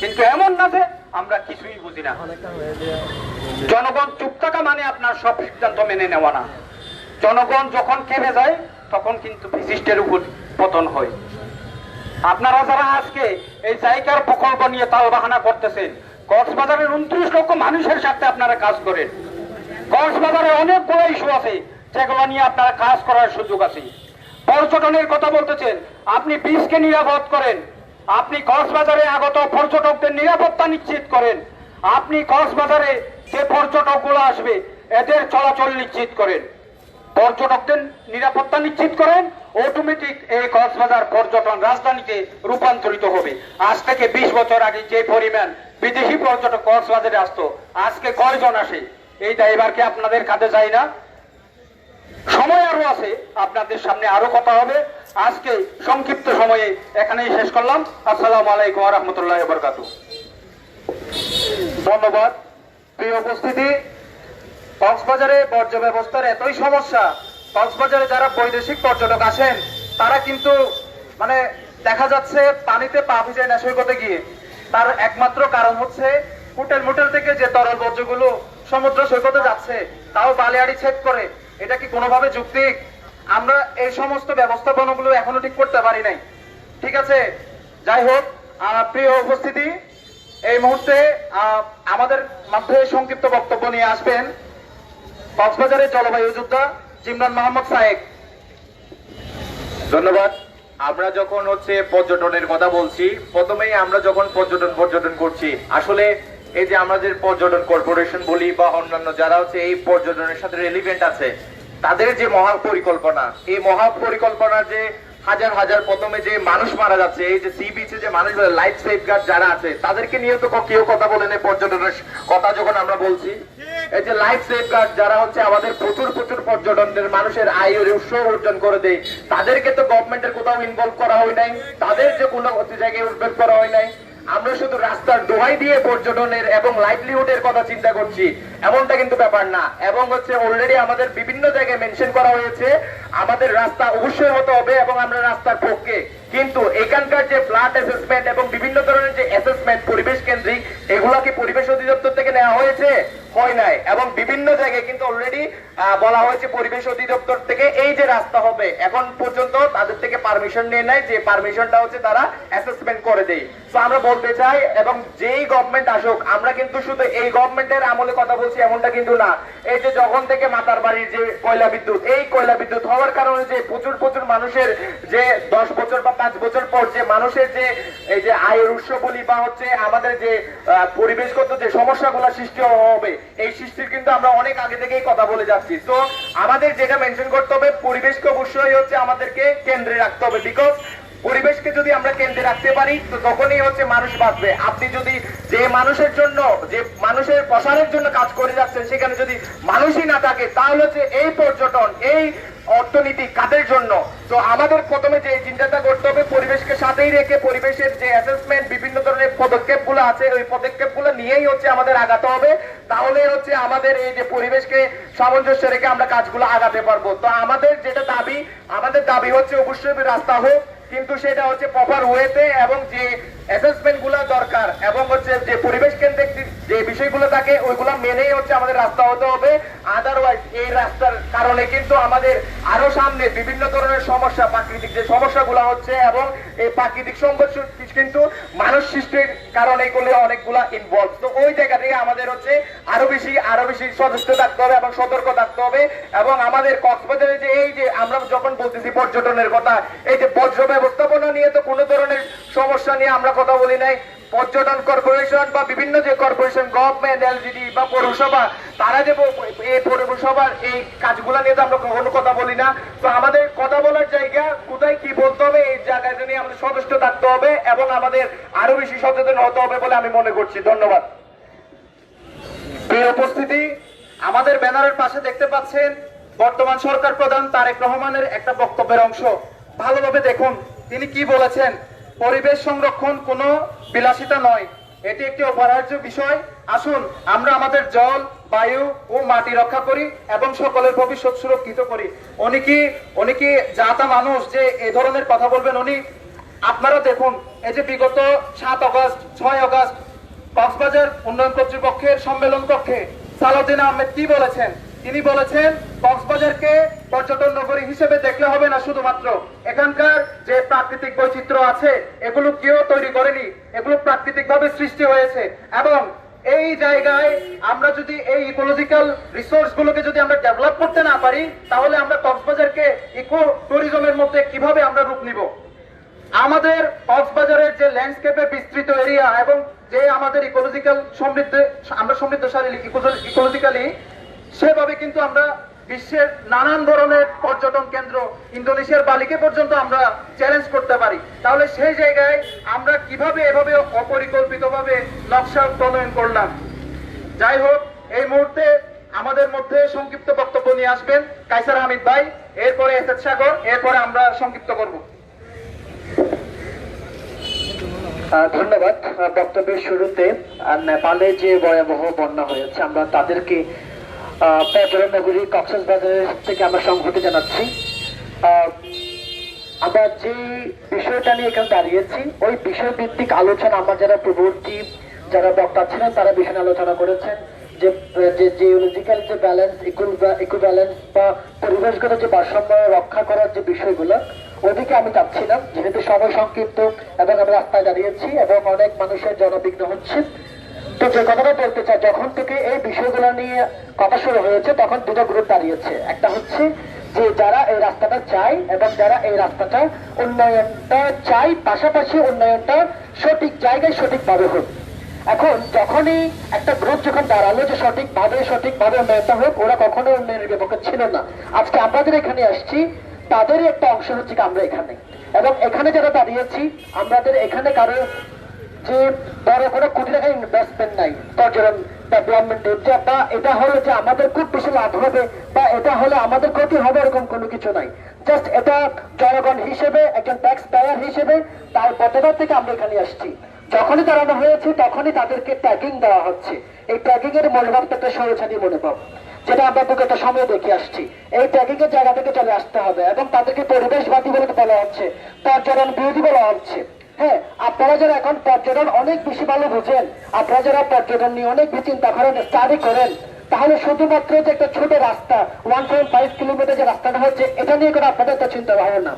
কিন্তু এমন না যে আমরা কিছুই বুঝি না। জনগণ চুপ থাকা মানে আপনার সব সিদ্ধান্ত মেনে নেওয়া না। জনগণ যখন কেঁপে যায় তখন কিন্তু বিশিষ্টের উপর পতন হয়। আপনারা যারা আজকে এই জায়গার প্রকল্প নিয়ে তালবাহানা করতেছেন, কক্সবাজারের 29 লক্ষ মানুষের সাথে আপনারা কাজ করেন। কক্সবাজারে অনেকগুলো ইস্যু আছে যেগুলো নিয়ে আপনারা কাজ করার সুযোগ আছে। পর্যটনের কথা বলতেছেন, আপনি বীজকে নিরাপদ করেন, আপনি কক্সবাজারে আগত পর্যটকদের নিরাপত্তা নিশ্চিত করেন, আপনি কক্সবাজারে যে পর্যটকগুলো আসবে এদের চলাচল নিশ্চিত করেন। পর্যটকদের নিরাপত্তা নিশ্চিত করেন, অটোমেটিক এই কক্সবাজার পর্যটন রাজধানীতে রূপান্তরিত হবে। আজ থেকে 20 বছর আগে যে পরিমাণ বিদেশি পর্যটক কক্সবাজারে আসতো, আজকে কয়জন আসে? এই দায়ভার কি আপনাদের কাঁধে যায় না? সময় আরো আছে, আপনাদের সামনে আরো কথা হবে। আজকে সংক্ষিপ্ত সময়ে এখানেই শেষ করলাম। আসসালামু আলাইকুম ওয়া রাহমাতুল্লাহি ওয়া বারাকাতুহু। ধন্যবাদ। প্রিয় উপস্থিতি, কক্সবাজারে বর্জ্য ব্যবস্থার এতই সমস্যা, কক্সবাজারে যারা বৈদেশিক পর্যটক আসেন তারা কিন্তু মানে দেখা যাচ্ছে পানিতে পা ভিজে না সৈকতে গিয়ে। তার একমাত্র কারণ হচ্ছে হোটেল মোটেল থেকে যে তরল বর্জ্যগুলো সমুদ্র সৈকতে যাচ্ছে, তাও বালিয়াড়ি ছেদ করে। এটা কি কোনোভাবে যৌক্তিক? আমরা এই সমস্ত ব্যবস্থাপনাগুলো এখনো ঠিক করতে পারি নাই। ঠিক আছে, যাই হোক, প্রিয় উপস্থিতি, এই মুহূর্তে আমাদের মধ্যে সংক্ষিপ্ত বক্তব্য নিয়ে আসবেন কক্সবাজারের জলবায়ু যোদ্ধা জিমরান মোহাম্মদ সায়েক। ধন্যবাদ। আমরা যখন পর্যটনের কথা বলছি, প্রথমেই আমরা যখন পর্যটন করছি, আসলে এই যে আমাদের পর্যটন কর্পোরেশন বলি বা অন্যান্য যারা এই পর্যটনের সাথে রিলেভেন্ট আছে, তাদের যে মহাপরিকল্পনা, এই মহাপরিকল্পনার যে হাজার হাজার প্রথমে যে মানুষ মারা যাচ্ছে, এই যে সি বিচে যে মানুষ লাইফ সেফগার্ড যারা আছে, তাদেরকে নিয়ে তো কেউ কথা বলেন এই পর্যটনের কথা যখন আমরা বলছি। এই যে লাইফ সেফগার্ড যারা আমাদের প্রচুর পর্যটনদের মানুষের আয়ের উৎস অর্জন করে দেয়, তাদেরকে তো গভর্নমেন্টের কোথাও ইনভলভ করা হয় নাই, তাদের যে কোনো জায়গায় উদ্যোগ করা হয় নাই। আমরা শুধু রাস্তার দোহাই দিয়ে পর্যটনের এবং লাইভলিহুডের কথা চিন্তা করছি, এমনটা কিন্তু ব্যাপার না। এবং অলরেডি আমাদের বিভিন্ন জায়গায় মেনশন করা হয়েছে আমাদের রাস্তা অবশ্যই হতে হবে এবং আমরা রাস্তার পক্ষে, কিন্তু এখানকার যে ফ্লাড অ্যাসেসমেন্ট এবং বিভিন্ন ধরনের যে অ্যাসেসমেন্ট পরিবেশ কেন্দ্রিক, এগুলা কি পরিবেশ অধিদপ্তর থেকে নেওয়া হয়েছে? হয় নাই। এবং বিভিন্ন জায়গায় কিন্তু অলরেডি বলা হয়েছে পরিবেশ অধিদপ্তর থেকে এই যে রাস্তা হবে, এখন পর্যন্ত তাদের থেকে পারমিশন নিয়ে নেয়, যে পারমিশনটা তারা অ্যাসেসমেন্ট করে দেয়। তো আমরা বলতে চাই, এবং যেই গভর্নমেন্ট আসুক, আমরা কিন্তু শুধু এই গভর্নমেন্টের আমলে কথা বলছি এমনটা কিন্তু না। এই যে যখন থেকে মাতার বাড়ির যে কয়লা বিদ্যুৎ, এই কয়লা বিদ্যুৎ হওয়ার কারণে যে প্রচুর মানুষের যে 10 বছর বা 5 বছর পর যে মানুষের যে এই যে আয়ের উৎস বলি বা আমাদের যে পরিবেশগত যে সমস্যাগুলো সৃষ্টি হবে, এই সৃষ্টির কিন্তু আমরা অনেক আগে থেকেই কথা বলে যাচ্ছি। তো আমাদের যেটা মেনশন করতে হবে, পরিবেশকে অবশ্যই আমাদেরকে কেন্দ্রে রাখতে হবে। বিকজ পরিবেশকে যদি আমরা কেন্দ্রে রাখতে পারি, তো তখনই মানুষ বাঁচবে। আপনি যদি যে মানুষের জন্য, যে মানুষের প্রসারের জন্য কাজ করে যাচ্ছেন, সেখানে যদি মানুষই না থাকে, তাহলে এই পর্যটন, এই অর্থনীতি কাদের জন্য? তো আমাদের প্রথমে যে চিন্তাটা করতে হবে, পরিবেশকে সাথেই রেখে পরিবেশের যে অ্যাসেসমেন্ট, বিভিন্ন ধরনের পদক্ষেপগুলো আছে, ওই পদক্ষেপগুলো নিয়েই আমাদের আগাতে হবে। তাহলে আমাদের এই যে পরিবেশকে সামঞ্জস্য রেখে আমরা কাজগুলো আগাতে পারবো। তো আমাদের যেটা দাবি, আমাদের দাবি অবশ্যই রাস্তা হোক, কিন্তু সেটা প্রপার ওয়েতে, এবং যে অ্যাসেসমেন্ট গুলো দরকার এবং যে পরিবেশ কেন্দ্রিক যে বিষয়গুলো থাকে, ওইগুলো মেনেই আমাদের রাস্তা হতে হবে। আদারওয়াইজ এই রাস্তার কারণে কিন্তু আমাদের আরো সামনে বিভিন্ন ধরনের সমস্যা, প্রাকৃতিক যে সমস্যাগুলো এবং এই প্রাকৃতিক সংঘর্ষ কিন্তু মানুষ সৃষ্টির কারণে এগুলো অনেকগুলা ইনভলভ। তো ওই জায়গা থেকে আমাদের আরো বেশি সচেষ্ট থাকতে হবে এবং সতর্ক থাকতে হবে। এবং আমাদের কক্সবাজারে যে এই যে আমরা যখন বলতেছি পর্যটনের কথা, এই যে বর্জ্য ব্যবস্থাপনা নিয়ে তো কোনো ধরনের সমস্যা নিয়ে আমরা কথা বলি নাই। পর্যটন কর্পোরেশন বা বিভিন্ন যে কর্পোরেশন, গভর্নমেন্ট, এলজিডি বা পৌরসভা, তারা যে এই পৌরসভার এই কাজগুলো নিয়ে তো আমরা কখনো কথা বলি না। তো আমাদের কথা বলার জায়গা কোথায় কি বলতে হবে, এই জায়গাটা নিয়ে আমাদের সচেষ্ট থাকতে হবে এবং আমাদের আরো বেশি সচেতন হতে হবে বলে আমি মনে করছি। ধন্যবাদ। প্রিয় উপস্থিতি, আমাদের ব্যানারের পাশে দেখতে পাচ্ছেন বর্তমান সরকার প্রধান তারেক রহমানের একটা বক্তব্যের অংশ। ভালোভাবে দেখুন তিনি কি বলেছেন। পরিবেশ সংরক্ষণ কোনো বিলাসিতা নয়, এটি একটি অপরিহার্য বিষয়। আসুন আমরা আমাদের জল, বায়ু ও মাটি রক্ষা করি এবং সকলের ভবিষ্যৎ সুরক্ষিত করি। উনি কি জাতা মানুষ যে এই ধরনের কথা বলবেন? আপনারা দেখুন, এই যে বিগত 7 আগস্ট, 6 আগস্ট কক্সবাজার উন্নয়ন কর্তৃপক্ষের সম্মেলন কক্ষে সালাউদ্দিন আহমেদ কি বলেছেন? তিনি বলেছেন কক্সবাজারকে পর্যটন নগরী হিসেবে দেখলে হবে না, শুধুমাত্র এখানকার যে প্রাকৃতিক বৈচিত্র্য আছে এগুলো কেউ তৈরি করেনি, এগুলো প্রাকৃতিক ভাবে সৃষ্টি হয়েছে। এবং এই জায়গায় আমরা যদি এই ইকোলজিক্যাল রিসোর্স গুলোকে যদি আমরা ডেভেলপ করতে না পারি, তাহলে আমরা কক্সবাজারকে ইকো ট্যুরিজমের মধ্যে কিভাবে আমরা রূপ নিব? আমাদের কক্সবাজারের যে ল্যান্ডস্কেপে বিস্তৃত এরিয়া এবং যে আমাদের ইকোলজিক্যাল সমৃদ্ধ, আমরা সমৃদ্ধশালী ইকোলজিক্যালি, সেভাবে কিন্তু আমরা বিশ্বের নানান ধরনের পর্যটন কেন্দ্র, ইন্দোনেশিয়ার বালিকে পর্যন্ত আমরা চ্যালেঞ্জ করতে পারি। তাহলে সেই জায়গায় আমরা কিভাবে এভাবে অপরিকল্পিতভাবে নকশা প্রণয়ন করলাম? যাই হোক, এই মুহূর্তে আমাদের মধ্যে সংক্ষিপ্ত বক্তব্য নিয়ে আসবেন কায়সার হামিদ ভাই, এরপরে এস এস সাগর, এরপরে আমরা সংক্ষিপ্ত করব। ধন্যবাদ। বক্তব্যের শুরুতে নেপালে যে ভয়াবহ বন্যা হয়েছে, আমরা তাদেরকে পর্যটন নগরী কক্সবাজার থেকে আমরা সংহতি জানাচ্ছি। আমরা যে বিষয়টা নিয়ে এখানে দাঁড়িয়েছি, ওই বিষয় ভিত্তিক আলোচনা আমরা যারা পূর্ববর্তী যারা বক্তা ছিলেন তারা বিষয় আলোচনা করেছেন, যে জিওলজিক্যাল যে ব্যালেন্স, ইকুইভ্যালেন্স বা পরিবেশগত যে ভারসাম্য রক্ষা করার যে বিষয়গুলো, ওদিকে আমি যাচ্ছিলাম যেহেতু সময় সংক্ষিপ্ত এবং আমরা রাস্তায় দাঁড়িয়েছি এবং অনেক মানুষের জনবিঘ্ন হচ্ছে। তো যে কথাটা বলতে চাই, যখন থেকে এই বিষয়গুলো নিয়ে কথা শুরু হয়েছে তখন দুটো গ্রুপ দাঁড়িয়েছে। একটা হচ্ছে যে যারা এই রাস্তাটা চায় এবং যারা এই রাস্তাটা উন্নয়নটা চাই, পাশাপাশি উন্নয়নটা সঠিক জায়গায় সঠিকভাবে হোক। এখন যখনই একটা গ্রুপ যখন দাঁড়ালো যে সঠিকভাবে উন্নয়নটা হোক, ওরা কখনো উন্নয়নের বিপক্ষে ছিল না। আজকে আমাদের এখানে আসছি, তাদেরই একটা অংশ হচ্ছে কি আমরা এখানে, এবং এখানে যারা দাঁড়িয়েছি আমাদের এখানে কারো যে বড় কোনো কোটি টাকা ইনভেস্টমেন্ট নাই পর্যটন ডেভেলপমেন্টের, যে এটা হলো যে আমাদের খুব বেশি লাভ হবে বা এটা হলে আমাদের ক্ষতি হবে এরকম কোনো কিছু নাই। জাস্ট এটা জনগণ হিসেবে, একজন ট্যাক্স পেয়ার হিসেবে তার বদলা থেকে আমরা এখানে আসছি। যখনই দাঁড়ানো হয়েছে তখনই তাদেরকে ট্যাগিং দেওয়া হচ্ছে। এই ট্যাগিং এর মনোভাবটা একটা সৌরছানি মনোভাব, যেটা আমরা একটা সময় দেখে আসছি। এই ট্যাগিং এর জায়গা থেকে চলে আসতে হবে এবং তাদেরকে পরিবেশবাদী বলে বলা হচ্ছে, পর্যটন বিরোধী বলা হচ্ছে। হ্যাঁ, আপনারা যারা এখন পর্যটন অনেক বেশি ভালো বুঝেন, আপনারা যারা পর্যটন নিয়ে অনেক বেশি চিন্তা করেন, স্টাডি করেন, তাহলে শুধুমাত্র যে একটা ছোট রাস্তা 1.5 কিলোমিটার যে রাস্তাটা হচ্ছে, এটা নিয়ে কোনো আপনাদের একটা চিন্তা ভাবনা।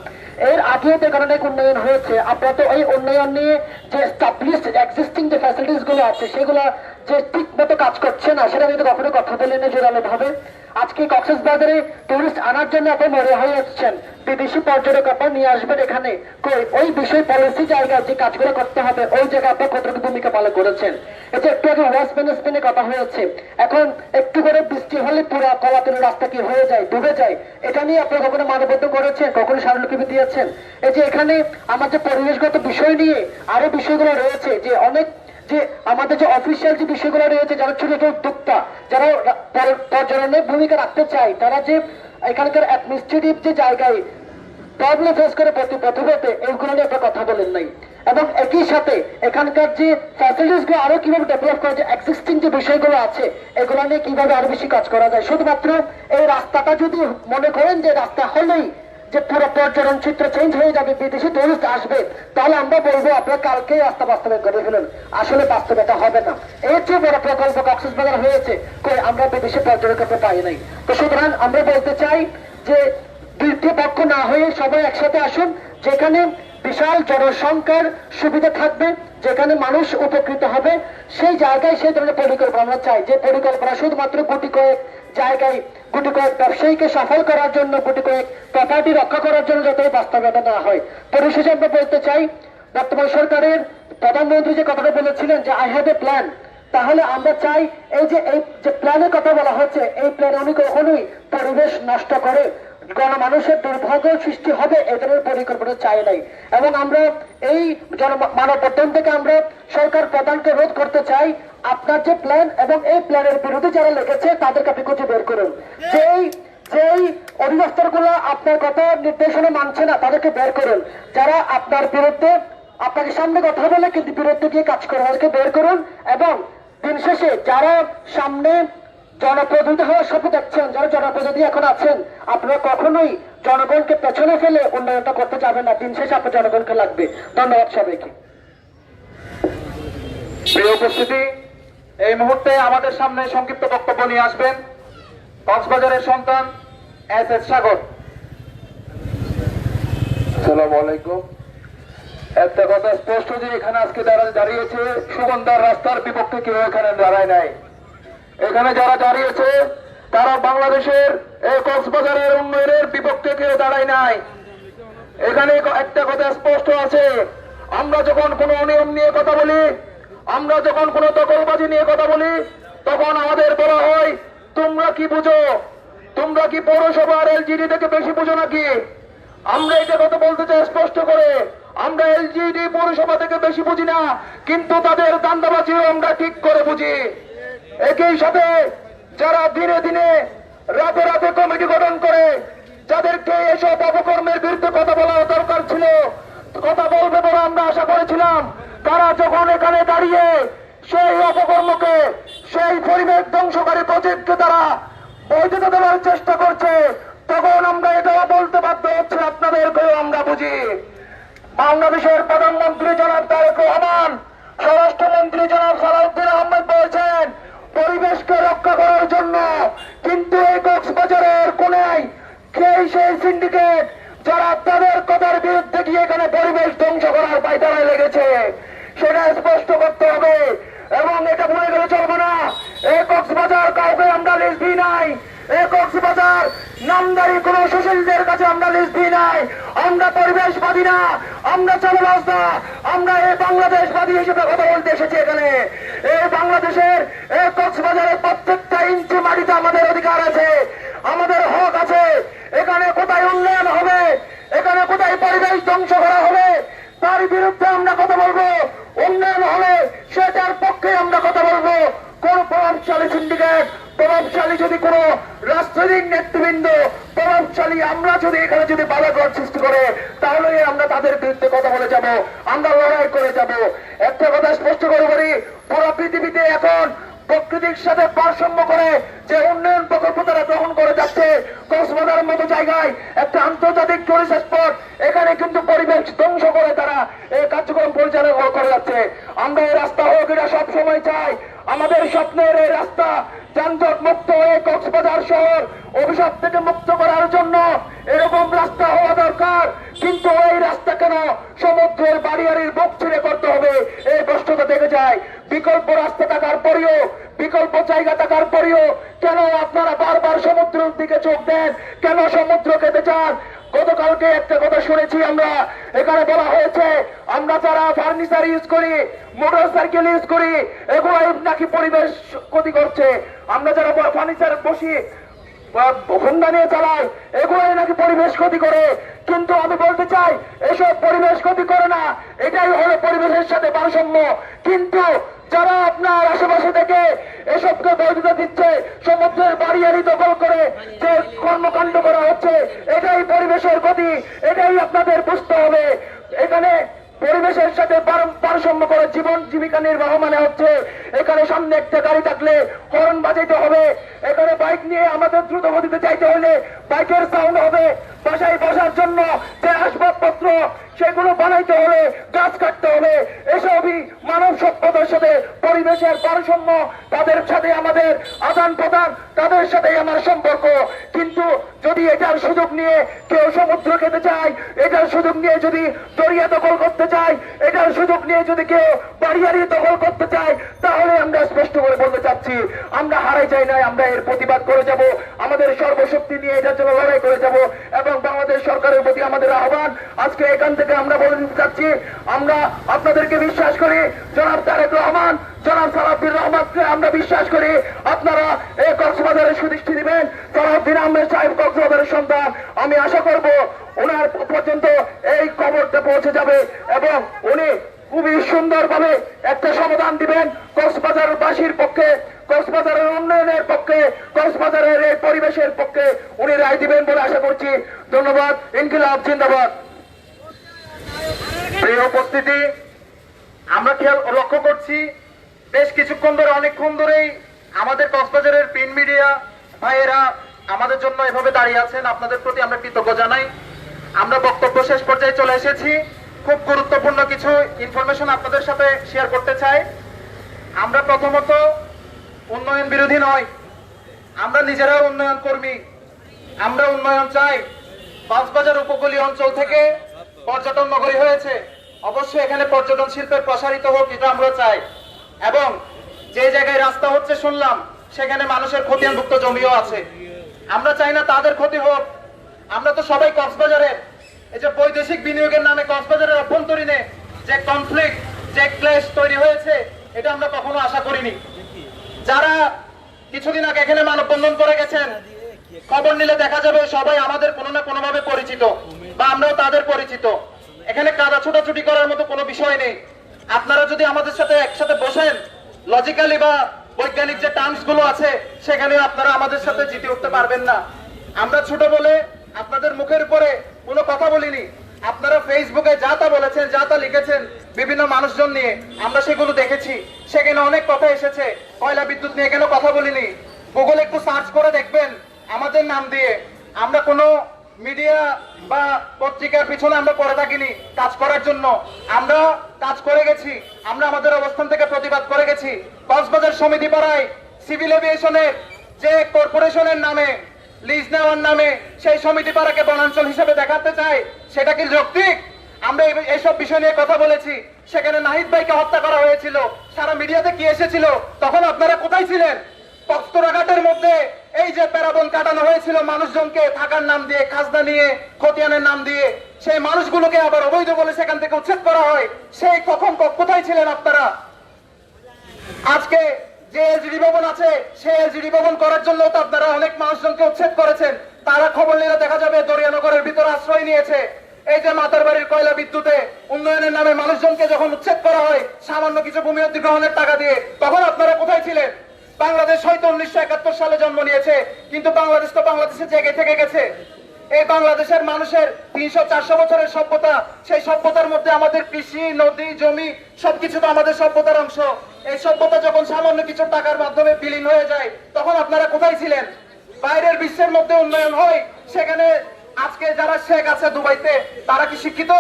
এর আগেও তো কারণে উন্নয়ন হয়েছে, আপনারা তো এই উন্নয়ন নিয়ে যে এস্টাবলিশড এক্সিস্টিং যে ফ্যাসিলিটিস গুলো আছে সেগুলো যে ঠিক মতো কাজ করছে না, সেটা নিয়ে তো কখনো কথা বলেন না জোরালো ভাবে। আজকে কক্সবাজারে টুরিস্ট আনার জন্য আপনি মরে হয়ে যাচ্ছেন, বিদেশি পর্যটক আপনার নিয়ে আসবেন এখানে, ওই বিষয় পলিসি জায়গায় যে কাজগুলো করতে হবে ওই জায়গায় আপনার কতটুকু ভূমিকা পালন করেছেন। এটা একটু আগে ওয়েস্ট ম্যানেজমেন্টের কথা হয়েছে, এখন একটু করে বৃষ্টি হলে পুরো কলাতলের রাস্তা কি হয়ে যায়, ডুবে যায়। এটা নিয়ে আপনি কখনো মানববদ্ধ করেছেন, কখনো স্মারকলিপি দিয়েছেন? এই যে এখানে আমাদের পরিবেশগত বিষয় নিয়ে আরো বিষয়গুলো রয়েছে, যে অনেক যে আমাদের যে অফিসিয়াল যে বিষয়গুলো রয়েছে, যারা ছোট ছোট উদ্যোক্তা যারা পর্যটনের ভূমিকা রাখতে চায়, তারা যে এখানকার অ্যাডমিনিস্ট্রেটিভ যে জায়গায় প্রবলেম ফেস করে প্রতিপথে, এইগুলো নিয়ে আপনার কথা বলেন নাই। এবং একই সাথে এখানকার যে ফ্যাসিলিটিস গুলো আরো কিভাবে ডেভেলপ করা যায়, এক্সিস্টিং যে বিষয়গুলো আছে এগুলো নিয়ে কিভাবে আরো বেশি কাজ করা যায়। শুধুমাত্র এই রাস্তাটা যদি মনে করেন যে রাস্তা হলেই যে পুরো পর্যটন চিত্র চেঞ্জ হয়ে যাবে, বিদেশি টুরিস্ট আসবে, তাহলে আমরা বলবো আপনার কালকেই রাস্তা বাস্তবায়ন করে ফেলুন। আসলে বাস্তবতা হবে না। এর চেয়ে বড় প্রকল্প কক্সবাজার হয়েছে, আমরা বিদেশি পর্যটককে পাই নাই। তো সুতরাং আমরা বলতে চাই যে দ্বিতীয় পক্ষ না হয়ে সবাই একসাথে আসুন, যেখানে বিশাল জনসংখ্যার সুবিধা থাকবে, যেখানে মানুষ উপকৃত হবে, সেই জায়গায় সেই ধরনের পরিকল্পনা আমরা চাই। যে পরিকল্পনা শুধুমাত্র গুটি কয়েক জায়গায়, গুটি কয়েক ব্যবসায়ীকে সফল করার জন্য, গুটি কয়েক প্রপার্টি রক্ষা করার জন্য যাতে বাস্তবতা না হয়। পরিশেষে আমরা বলতে চাই, বর্তমান সরকারের প্রধানমন্ত্রী যে কথাটা বলেছিলেন যে আই হ্যাভ এ প্ল্যান, তাহলে আমরা চাই এই যে প্ল্যানের কথা বলা হচ্ছে, এই প্ল্যান উনি কখনোই পরিবেশ নষ্ট করে গণমানুষের দুর্ভাগ্য সৃষ্টি হবে এই ধরনের পরিকল্পনা চাই নাই। এবং আমরা এই মানববন্ধন থেকে আমরা সরকার প্রধানকে রোধ করতে চাই, আপনার যে প্ল্যান এবং এই প্ল্যানের বিরুদ্ধে যারা লেগেছে তাদেরকে আপনি খুঁজে বের করুন। যেই অধিদপ্তর গুলো আপনার কথা নির্দেশনা মানছে না তাদেরকে বের করুন। যারা আপনার বিরুদ্ধে, আপনাকে সামনে কথা বলে কিন্তু বিরুদ্ধে গিয়ে কাজ করে, তাদেরকে বের করুন। এবং দিন শেষে যারা সামনে জনপ্রতিনিধি হওয়ার স্বপ্ন দেখছেন, যারা জনপ্রতিনিধি এখন আছেন, আপনারা কখনোই জনগণকে পেছনে ফেলে উন্নয়নটা করতে যাবেন না। দিন শেষে আপনার জনগণকে লাগবে। ধন্যবাদ সবাইকে। প্রিয় উপস্থিতি, এই মুহূর্তে আমাদের সামনে সংক্ষিপ্ত বক্তব্য নিয়ে আসবেন কক্সবাজারের সন্তান এস এস সাগর। আসসালামু আলাইকুম। একটা কথা স্পষ্ট যে এখানে আজকে যারা দাঁড়িয়েছে সুগন্ধার রাস্তার বিপক্ষে কেউ এখানে দাঁড়ায় নাই। এখানে যারা দাঁড়িয়েছে তারা বাংলাদেশের এই কক্সবাজারের উন্নয়নের বিপক্ষে কেউ দাঁড়ায় নাই। এখানে একটা কথা স্পষ্ট আছে, আমরা যখন কোনো অনিয়ম নিয়ে কথা বলি, আমরা যখন কোনো দখলবাজি নিয়ে কথা বলি, তখন আমাদের বলা হয় তোমরা কি বুঝো, তোমরা তোমরা কি পৌরসভা আর এলজিডি থেকে বেশি বুঝো নাকি? আমরা এটা কথা বলতে চাই স্পষ্ট করে, আমরা এলজিডি পৌরসভা থেকে বেশি বুঝি না, কিন্তু তাদের দান্দাবাজিও আমরা ঠিক করে বুঝি। একই সাথে যারা দিনে দিনে রাতে রাতে কমিটি গঠন করে, যাদেরকে এসব অপকর্মের বিরুদ্ধে কথা বলা দরকার ছিল, কথা বলবে বলে আমরা আশা করেছিলাম, তারা যখন এখানে দাঁড়িয়ে সেই অপকর্মকে, সেই পরিবেশ ধ্বংসকারী প্রজেক্টকে তারা বৈধতা দেওয়ার চেষ্টা করছে, তখন আমরা এটাও বলতে বাধ্য হচ্ছে, আপনাদেরকেও আমরা বুঝি। বাংলাদেশের প্রধানমন্ত্রী জনাব তারেক রহমান, স্বরাষ্ট্রমন্ত্রী জনাব সালাউদ্দিন আহমেদ বলছেন পরিবেশকে রক্ষা করার জন্য, কিন্তু এই কক্সবাজারের কোনায় সেই সিন্ডিকেট যারা তাদের কথার বিরুদ্ধে গিয়ে এখানে পরিবেশ ধ্বংস করার পায়তারায় লেগেছে, সেটা স্পষ্ট করতে হবে। এবং এটা ভুলে গেলে চলবে না, এই কক্সবাজার কাউকে আমরা লিস্ট দিই নাই, এই কক্সবাজার নামদারি কোন সুশীলদের কাছে আমরা লিস্ট দিই নাই। আমরা পরিবেশবাদী না, আমরা চালবাজ না, আমরা এই বাংলাদেশবাদী হিসেবে কথা বলতে এসেছি এখানে। এই বাংলাদেশের এই কক্সবাজারের প্রত্যেকটা ইঞ্চি মাটিতে আমাদের অধিকার আছে, আমাদের হক আছে। এখানে কোথায় উন্নয়ন হবে, এখানে কোথায় পরিবেশ ধ্বংস করা হবে, তার বিরুদ্ধে আমরা কথা বলবো। উন্নয়ন হলে সেটার পক্ষে আমরা কথা বলবো। কোন প্রভাবশালী সিন্ডিকেট, প্রভাবশালী যদি কোন রাজনৈতিক নেতৃবৃন্দ, প্রভাবশালী আমরা যদি এখানে যদি বাধাগ্রহ সৃষ্টি করে, তাহলে আমরা তাদের বিরুদ্ধে কথা বলে যাব, আমরা লড়াই করে যাব। একটা কথা স্পষ্ট করে বলি, পুরো পৃথিবীতে এখন প্রকৃতির সাথে ভারসাম্য করে যে উন্নয়ন প্রকল্প তারা গ্রহণ করে যাচ্ছে, কক্সবাজারের মতো জায়গায় একটা আন্তর্জাতিক টুরিস্ট স্পট, এখানে কিন্তু পরিবেশ ধ্বংস করে তারা এই কার্যক্রম পরিচালনা করে যাচ্ছে। আমরা এই রাস্তা হোক, এটা সবসময় চাই। আমাদের স্বপ্নের এই রাস্তা যানজট মুক্ত হয়ে কক্সবাজার শহর অভিশাপ থেকে মুক্ত করার জন্য এরকম রাস্তা হওয়া দরকার। কিন্তু এই রাস্তা কেন সমুদ্রের বাড়িয়ারির বুক ছিঁড়ে করতে হবে, এই প্রশ্নটা দেখে যায়। বিকল্প রাস্তা থাকার পরেও, বিকল্প জায়গা থাকার পরেও কেন আপনারা বারবার সমুদ্রের দিকে চোখ দেন, কেন সমুদ্র খেতে চান? গতকালকে একটা কথা শুনেছি আমরা, এখানে বলা হয়েছে আমরা যারা ফার্নিচার ইউজ করি, মোটর সাইকেল ইউজ করি, এগুলো নাকি পরিবেশ ক্ষতি করছে। আমরা যারা ফার্নিচার বসি, হোন্ডা নিয়ে চালাই, এগুলোই নাকি পরিবেশ ক্ষতি করে। কিন্তু আমি বলতে চাই এসব পরিবেশ ক্ষতি করে না, এটাই হলো পরিবেশের সাথে ভারসাম্য। কিন্তু যারা আপনার আশেপাশে থেকে এসবকে বৈধতা দিচ্ছে, সমুদ্রের বাড়িয়ারি দখল করে যে কর্মকাণ্ড করা হচ্ছে, এটাই পরিবেশের ক্ষতি, এটাই আপনাদের বুঝতে হবে। এখানে পরিবেশের সাথে ভারসাম্য করে জীবন জীবিকা নির্বাহ মানে হচ্ছে এখানে সামনে একটা গাড়ি থাকলে হর্ন বাজাইতে হবে, এখানে বাইক নিয়ে আমাদের দ্রুত গতিতে চাইতে হলে বাইকের সাউন্ড হবে, বাসায় বসার জন্য যে আসবাবপত্র সেগুলো বানাইতে হলে গাছ কাটতে হবে। এসবই মানব সভ্যতার সাথে পরিবেশের ভারসাম্য, তাদের সাথে আমাদের আদান প্রদান, তাদের সাথে আমার সম্পর্ক। কিন্তু যদি এটার সুযোগ নিয়ে কেউ সমুদ্র খেতে চায়, এটার সুযোগ নিয়ে যদি দরিয়া দখল করতে চায়, এটার সুযোগ নিয়ে যদি কেউ বাড়িয়ারি দখল করতে চায়, তাহলে আমরা স্পষ্ট করে বলতে চাচ্ছি আমরা হারাই যাই নাই, আমরা এর প্রতিবাদ করে যাব, আমাদের সর্বশক্তি নিয়ে এটার জন্য লড়াই করে যাব। এবং বাংলাদেশ সরকারের প্রতি আমাদের আহ্বান, আজকে এখান থেকে আমরা বলে দিতে চাচ্ছি আমরা আপনাদেরকে বিশ্বাস করি, জনাব তারেক রহমান, জনাব সালাউদ্দিন রহমানকে আমরা বিশ্বাস করি আপনারা এই কক্সবাজারের সুদৃষ্টি দিবেন। সালাউদ্দিন আহমেদ সাহেব কক্সবাজারের সন্তান, আমি আশা করব ওনার পর্যন্ত এই খবরটা পৌঁছে যাবে এবং উনি খুবই সুন্দরভাবে একটা সমাধান দিবেন কক্সবাজারের বাসীর পক্ষে, কক্সবাজারের উন্নয়নের পক্ষে, কক্সবাজারের এই পরিবেশের পক্ষে উনি রায় দিবেন বলে আশা করছি। ধন্যবাদ। ইনকিলাব জিন্দাবাদ। প্রিয় উপস্থিতি, আমরা লক্ষ্য করছি বেশ কিছুক্ষণ ধরে, অনেকক্ষণ ধরেই আমাদের কক্সবাজারের প্রিন্ট মিডিয়া ভাইয়েরা আমাদের জন্য এভাবে দাঁড়িয়ে আছেন। আপনাদের প্রতি আমরা কৃতজ্ঞ জানাই। আমরা বক্তব্য শেষ পর্যায়ে চলে এসেছি। খুব গুরুত্বপূর্ণ কিছু ইনফরমেশন আপনাদের সাথে শেয়ার করতে চাই। আমরা প্রথমত উন্নয়ন বিরোধী নয়, আমরা নিজেরাও উন্নয়ন কর্মী, আমরা উন্নয়ন চাই। কক্সবাজার উপকূলীয় অঞ্চল থেকে পর্যটন নগরী হয়েছে, অবশ্যই এখানে পর্যটন শিল্পের প্রসারিত হোক, এটা আমরা চাই। এবং যে জায়গায় রাস্তা হচ্ছে শুনলাম সেখানে মানুষের খতিয়ানভুক্ত জমিও আছে, আমরা চাই না তাদের ক্ষতি হোক। আমরা তো সবাই কক্সবাজারের, এই যে বৈদেশিক বিনিয়োগের নামে কক্সবাজারের অভ্যন্তরীণে যে কনফ্লিক্ট, যে ক্লেশ তৈরি হয়েছে, এটা আমরা কখনো আশা করিনি। যারা কিছুদিন আগে এখানে মানববন্ধন করে গেছেন, খবর নিলে দেখা যাবে সবাই আমাদের কোনো না কোনো ভাবে পরিচিত বা আমরাও তাদের পরিচিত। এখানে কাদা ছোটাছুটি করার মতো কোনো বিষয় নেই। আপনারা যদি আমাদের সাথে একসাথে বসেন, লজিক্যালি বা বৈজ্ঞানিক যে টার্মস গুলো আছে সেখানে আপনারা আমাদের সাথে জিতে উঠতে পারবেন না। আমরা ছোট বলে আপনাদের মুখের উপরে কোনো কথা বলিনি। আপনারা ফেসবুকে যা তা বলেছেন, যা তা লিখেছেন বিভিন্ন মানুষজন নিয়ে, আমরা সেগুলো দেখেছি। সেখানে অনেক কথা এসেছে। কয়লা বিদ্যুৎ নিয়ে কেন কথা বলিনি? গুগলে একটু সার্চ করে দেখবেন আমাদের নাম দিয়ে। আমরা কোনো মিডিয়া বা পত্রিকার পিছনে আমরা পড়ে থাকিনি কাজ করার জন্য। আমরা কাজ করে গেছি, আমরা আমাদের অবস্থান থেকে প্রতিবাদ করে গেছি। কক্সবাজার সমিতি পাড়ায় সিভিল এভিয়েশনের যে কর্পোরেশনের নামে লিজ নেওয়ার নামে সেই সমিতি পাড়াকে বনাঞ্চল হিসেবে দেখাতে চায়, সেটা কি যৌক্তিক? আমরা এইসব বিষয় নিয়ে কথা বলেছি। সেখানে নাহিদ ভাইকে হত্যা করা হয়েছিল, সারা মিডিয়াতে কি এসেছিল? তখন আপনারা কোথায় ছিলেন? কক্সবাজারের মধ্যে এই যে প্যারাবন কাটানো হয়েছিল মানুষজনকে থাকার নাম দিয়ে, খাজনা নিয়ে, খতিয়ানের নাম দিয়ে, সেই মানুষগুলোকে আবার অবৈধ বলে সেখান থেকে উচ্ছেদ করা হয়। সেই কখন কোথায় ছিলেন আপনারা? আজকে যে এলজিডি ভবন আছে সেই এলজিডি ভবন করার জন্য তো আপনারা অনেক মানুষজনকে উচ্ছেদ করেছেন। তারা খবর নিলে দেখা যাবে দরিয়ানগরের ভিতরে আশ্রয় নিয়েছে। এই যে মাতার বাড়ির কয়লা বিদ্যুতে উন্নয়নের নামে মানুষজনকে যখন উচ্ছেদ করা হয় সামান্য কিছু ভূমি অধিগ্রহণের টাকা দিয়ে, তখন আপনারা কোথায় ছিলেন? বাংলাদেশ হয়তো 1971 সালে জন্ম নিয়েছে, কিন্তু বাংলাদেশ তো বাংলাদেশে জেগে থেকে গেছে। এই বাংলাদেশের মানুষের 300-400 বছরের সভ্যতা, সেই সভ্যতার মধ্যে আমাদের কৃষি, নদী, জমি সবকিছু তো আমাদের সভ্যতার অংশ। এই সভ্যতা যখন সামান্য কিছু টাকার মাধ্যমে বিলীন হয়ে যায়, তখন আপনারা কোথায় ছিলেন? বাইরের বিশ্বের মধ্যে উন্নয়ন হয়, সেখানে আজকে যারা শেখ আছে দুবাইতে, তারা কি শিক্ষিত?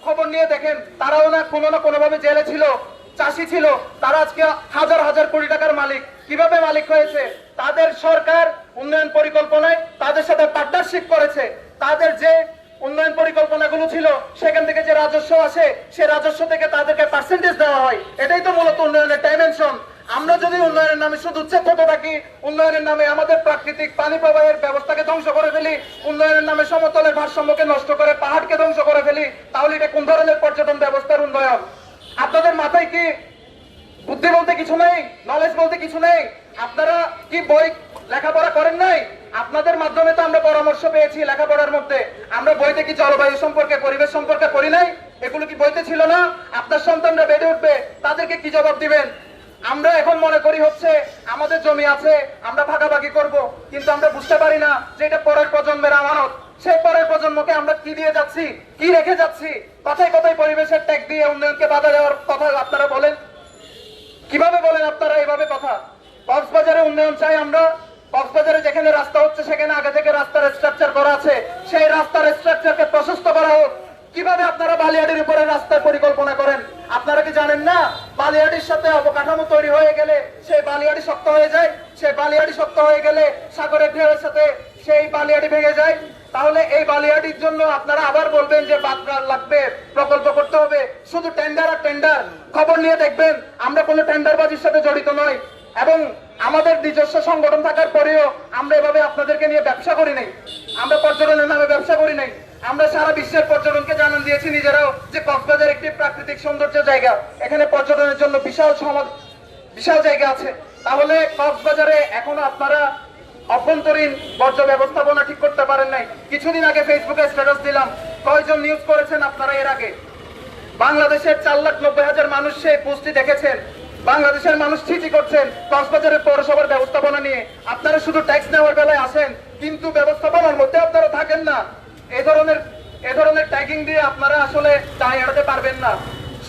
খবর নিয়ে দেখেন, তারাও না কোনোভাবে জেলে ছিল, চাষি ছিল। তারা আজকে হাজার হাজার কোটি টাকার মালিক। কিভাবে মালিক হয়েছে? তাদের সরকার উন্নয়ন পরিকল্পনায় তাদের সাথে পার্টনারশিপ করেছে। তাদের যে উন্নয়ন পরিকল্পনাগুলো ছিল সেখান থেকে যে রাজস্ব আসে, সে রাজস্ব থেকে তাদেরকে পার্সেন্টেজ দেওয়া হয়। এটাই তো মূলত উন্নয়নের ডাইমেনশন। আমরা যদি উন্নয়নের নামে শুধু উচ্ছেদ হতে থাকি, উন্নয়নের নামে আমাদের প্রাকৃতিক পানি প্রবাহের ব্যবস্থাকে ধ্বংস করে ফেলি, উন্নয়নের নামে সমতলের ভারসাম্যকে নষ্ট করে পাহাড়কে ধ্বংস করে ফেলি, তাহলে এটা কোন ধরনের পর্যটন ব্যবস্থার উন্নয়ন? আপনাদের মাথায় কি বুদ্ধি বলতে কিছু নেই? নলেজ বলতে কিছু নেই? আপনারা কি বই লেখাপড়া করেন নাই? আপনাদের মাধ্যমে তো আমরা পরামর্শ পেয়েছি লেখাপড়ার মধ্যে। আমরা বইতে কি জলবায়ু সম্পর্কে, পরিবেশ সম্পর্কে পড়ি নাই? এগুলো কি বইতে ছিল না? আপনার সন্তানরা বেড়ে উঠবে, তাদেরকে কি জবাব দিবেন? আমরা এখন মনে করি হচ্ছে আমাদের জমি আছে, আমরা ভাগাভাগি করব, কিন্তু আমরা বুঝতে পারি না যে এটা পরের প্রজন্মের আমানত। সেই পরের প্রজন্মকে আমরা কি দিয়ে যাচ্ছি, কি রেখে যাচ্ছি? কথায় কথায় পরিবেশের ট্যাগ দিয়ে উন্নয়নকে বাধা দেওয়ার কথা আপনারা বলেন। কিভাবে বলেন আপনারা এইভাবে কথা? কক্সবাজারে উন্নয়ন চাই আমরা। কক্সবাজারে যেখানে রাস্তা হচ্ছে সেখানে আগে থেকে রাস্তার স্ট্রাকচার করা আছে, সেই রাস্তার স্ট্রাকচারকে প্রশস্ত করা হোক। কিভাবে আপনারা বালিয়াড়ির উপরে রাস্তার পরিকল্পনা করেন? আপনারা কি জানেন না বালিয়াড়ির সাথে অবকাঠামো তৈরি হয়ে গেলে সেই বালিয়াড়ি শক্ত হয়ে যায়? সেই বালিয়াড়ি শক্ত হয়ে গেলে সাগরের ঢেউয়ের সাথে সেই বালিয়াড়ি ভেঙে যায়। তাহলে এই বালিয়াড়ির জন্য আপনারা আবার বলবেন যে বাঁধ লাগবে, প্রকল্প করতে হবে, শুধু টেন্ডার আর টেন্ডার। খবর নিয়ে দেখবেন আমরা কোনো টেন্ডারবাজির সাথে জড়িত নই, এবং আমাদের নিজস্ব সংগঠন থাকার পরেও আমরা এভাবে আপনাদেরকে নিয়ে ব্যবসা করি নাই। আমরা পর্যটনের নামে ব্যবসা করি নাই। আমরা সারা বিশ্বের পর্যটনকে জানান দিয়েছি নিজেরাও যে কক্সবাজার একটি প্রাকৃতিক সৌন্দর্য জায়গা, এখানে পর্যটনের জন্য বিশাল জায়গা আছে। তাহলে কক্সবাজারে এখনো আপনারা অভ্যন্তরীণ বর্জ্য ব্যবস্থাপনা ঠিক করতে পারেন নাই। কিছুদিন আগে ফেসবুকে স্ট্যাটাস দিলাম, কয়জন নিউজ করেছেন আপনারা এর আগে? বাংলাদেশের 4,90,000 মানুষ সেই পোস্টটি দেখেছেন। বাংলাদেশের মানুষ চিঠি করছেন কক্সবাজারের পৌরসভার ব্যবস্থাপনা নিয়ে। আপনারা শুধু ট্যাক্স নেওয়ার বেলায় আসেন, কিন্তু ব্যবস্থাপনার মধ্যে আপনারা থাকেন না। এ ধরনের ট্যাগিং দিয়ে আপনারা আসলে দায় এড়াতে পারবেন না।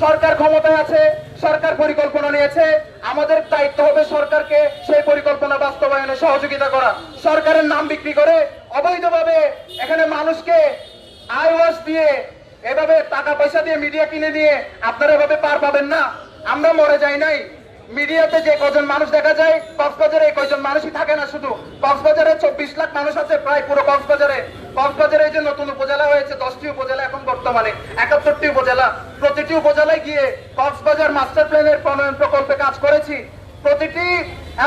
সরকার ক্ষমতায় আছে, সরকার পরিকল্পনা নিয়েছে, আমাদের দায়িত্ব হবে সরকারকে সেই পরিকল্পনা বাস্তবায়নে সহযোগিতা করা। সরকারের নাম বিক্রি করে অবৈধভাবে এখানে মানুষকে আইওয়াশ দিয়ে, এভাবে টাকা পয়সা দিয়ে মিডিয়া কিনে দিয়ে আপনারা এভাবে পার পাবেন না। আমরা মরে যাই নাই। মিডিয়াতে যে কজন মানুষ দেখা যায়, কক্সবাজারে এই কয়জন মানুষই থাকে না। শুধু কক্সবাজারে 24 লাখ মানুষ আছে প্রায় পুরো কক্সবাজারে। কক্সবাজারে এই যে নতুন উপজেলা হয়েছে, 10টি উপজেলা এখন বর্তমানে, 71টি উপজেলা। প্রতিটি উপজেলায় গিয়ে কক্সবাজার মাস্টার প্ল্যানের প্রণয়ন প্রকল্পে কাজ করেছি। প্রতিটি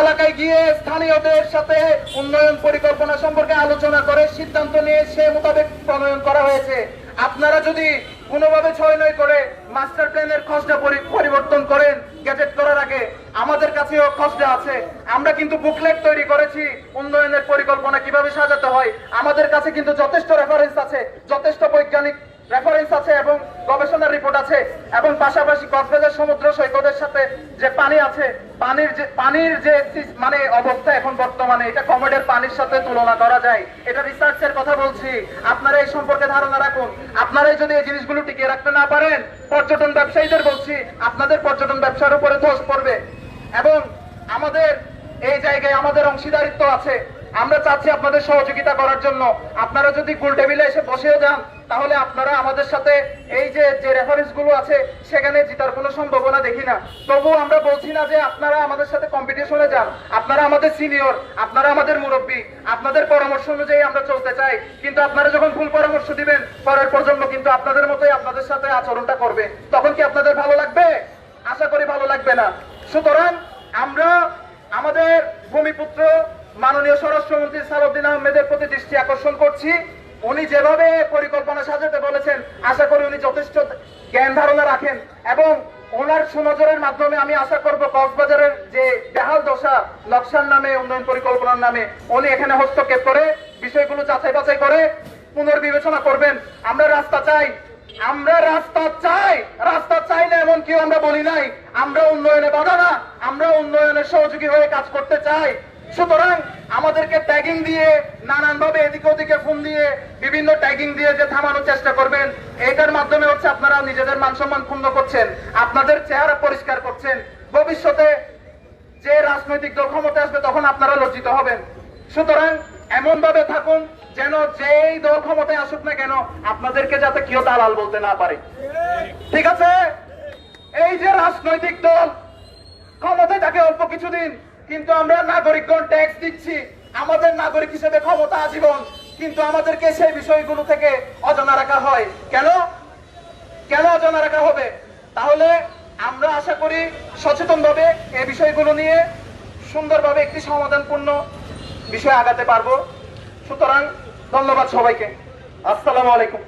এলাকায় গিয়ে স্থানীয়দের সাথে উন্নয়ন পরিকল্পনা সম্পর্কে আলোচনা করে সিদ্ধান্ত নিয়ে সে মোতাবেক প্রণয়ন করা হয়েছে। আপনারা যদি কোনোভাবে ছয় নয় করে মাস্টার প্ল্যানের খসড়া পরিবর্তন করেন গেজেট করার আগে, আমাদের কাছেও খসড়া আছে। আমরা কিন্তু বুকলেট তৈরি করেছি উন্নয়নের পরিকল্পনা কিভাবে সাজাতে হয়। আমাদের কাছে কিন্তু যথেষ্ট রেফারেন্স আছে, যথেষ্ট বৈজ্ঞানিক রেফারেন্স আছে এবং গবেষণার রিপোর্ট আছে। এবং পাশাপাশি কক্সবাজার সমুদ্র সৈকতের সাথে যে পানি আছে, পানির যে মানে অবস্থা এখন বর্তমানে, এটা কমোডের পানির সাথে তুলনা করা যায়। এটা রিসার্চের কথা বলছি, আপনারা এই সম্পর্কে ধারণা রাখুন। আপনারাই যদি এই জিনিসগুলো টিকিয়ে রাখতে না পারেন, পর্যটন ব্যবসায়ীদের বলছি, আপনাদের পর্যটন ব্যবসার উপরে ধস পড়বে। এবং আমাদের এই জায়গায় আমাদের অংশীদারিত্ব আছে। আমরা চাচ্ছি আপনাদের সহযোগিতা করার জন্য। আপনারা যদি গোল টেবিলে এসে বসেও যান, তাহলে আপনারা আমাদের সাথে এই যে রেফারেন্স গুলো আছে সেখানে জেতার কোনো সম্ভাবনা দেখি না। তবু আমরা বলছি না যে আপনারা আমাদের সাথে কম্পিটিশনে যান। আপনারা আমাদের সিনিয়র, আপনারা আমাদের মুরব্বী, আপনাদের পরামর্শ অনুযায়ী আমরা চলতে চাই। কিন্তু আপনারা যখন ভুল পরামর্শ দিবেন, পরের প্রজন্ম কিন্তু আপনাদের মতোই আপনাদের সাথে আচরণটা করবে। তখন কি আপনাদের ভালো লাগবে? আশা করি ভালো লাগবে না। সুতরাং আমরা আমাদের ভূমিপুত্র মাননীয় স্বরাষ্ট্রমন্ত্রী সালাউদ্দিন আহমেদের প্রতি দৃষ্টি আকর্ষণ করছি। উনি যেভাবে পরিকল্পনা সাজাতে বলেছেন, আশা করি উনি যথেষ্ট জ্ঞান ধারণা রাখেন এবং ওনার সুনজরের মাধ্যমে আমি আশা করব কক্সবাজারের যে বেহাল দশা নকশার নামে, উন্নয়ন পরিকল্পনার নামে, উনি এখানে হস্তক্ষেপ করে বিষয়গুলো যাচাই বাছাই করে পুনর্বিবেচনা করবেন। আমরা রাস্তা চাই, আমরা রাস্তা চাই, রাস্তা চাই না এমন কেউ আমরা বলি নাই। আমরা উন্নয়নে বাধা না, আমরা উন্নয়নের সহযোগী হয়ে কাজ করতে চাই। সুতরাং আমাদেরকে ট্যাগিং দিয়ে, নানান ভাবে এদিকে ওদিকে ফোন দিয়ে, বিভিন্ন ট্যাগিং দিয়ে যে থামানোর চেষ্টা করবেন, এটার মাধ্যমে হচ্ছে আপনারা নিজেদের মান সম্মান ক্ষুণ্ণ করছেন, আপনাদের চেহারা পরিষ্কার করছেন। ভবিষ্যতে যে রাজনৈতিক দল ক্ষমতা আসবে তখন আপনারা লজ্জিত হবেন। সুতরাং এমন ভাবে থাকুন যেন যেই দল ক্ষমতায় আসুক না কেন আপনাদেরকে যাতে কেউ দালাল বলতে না পারে। ঠিক আছে? এই যে রাজনৈতিক দল ক্ষমতায় থাকে অল্প কিছুদিন, কিন্তু আমরা নাগরিকগণ ট্যাক্স দিচ্ছি, আমাদের নাগরিক হিসেবে ক্ষমতা আজীবন, কিন্তু আমাদেরকে সেই বিষয়গুলো থেকে অজানা রাখা হয়। কেন কেন অজানা রাখা হবে? তাহলে আমরা আশা করি সচেতন ভাবে এই বিষয়গুলো নিয়ে সুন্দরভাবে একটি সমাধানপূর্ণ বিষয়ে আগাতে পারবো। সুতরাং ধন্যবাদ সবাইকে। আসসালামু আলাইকুম।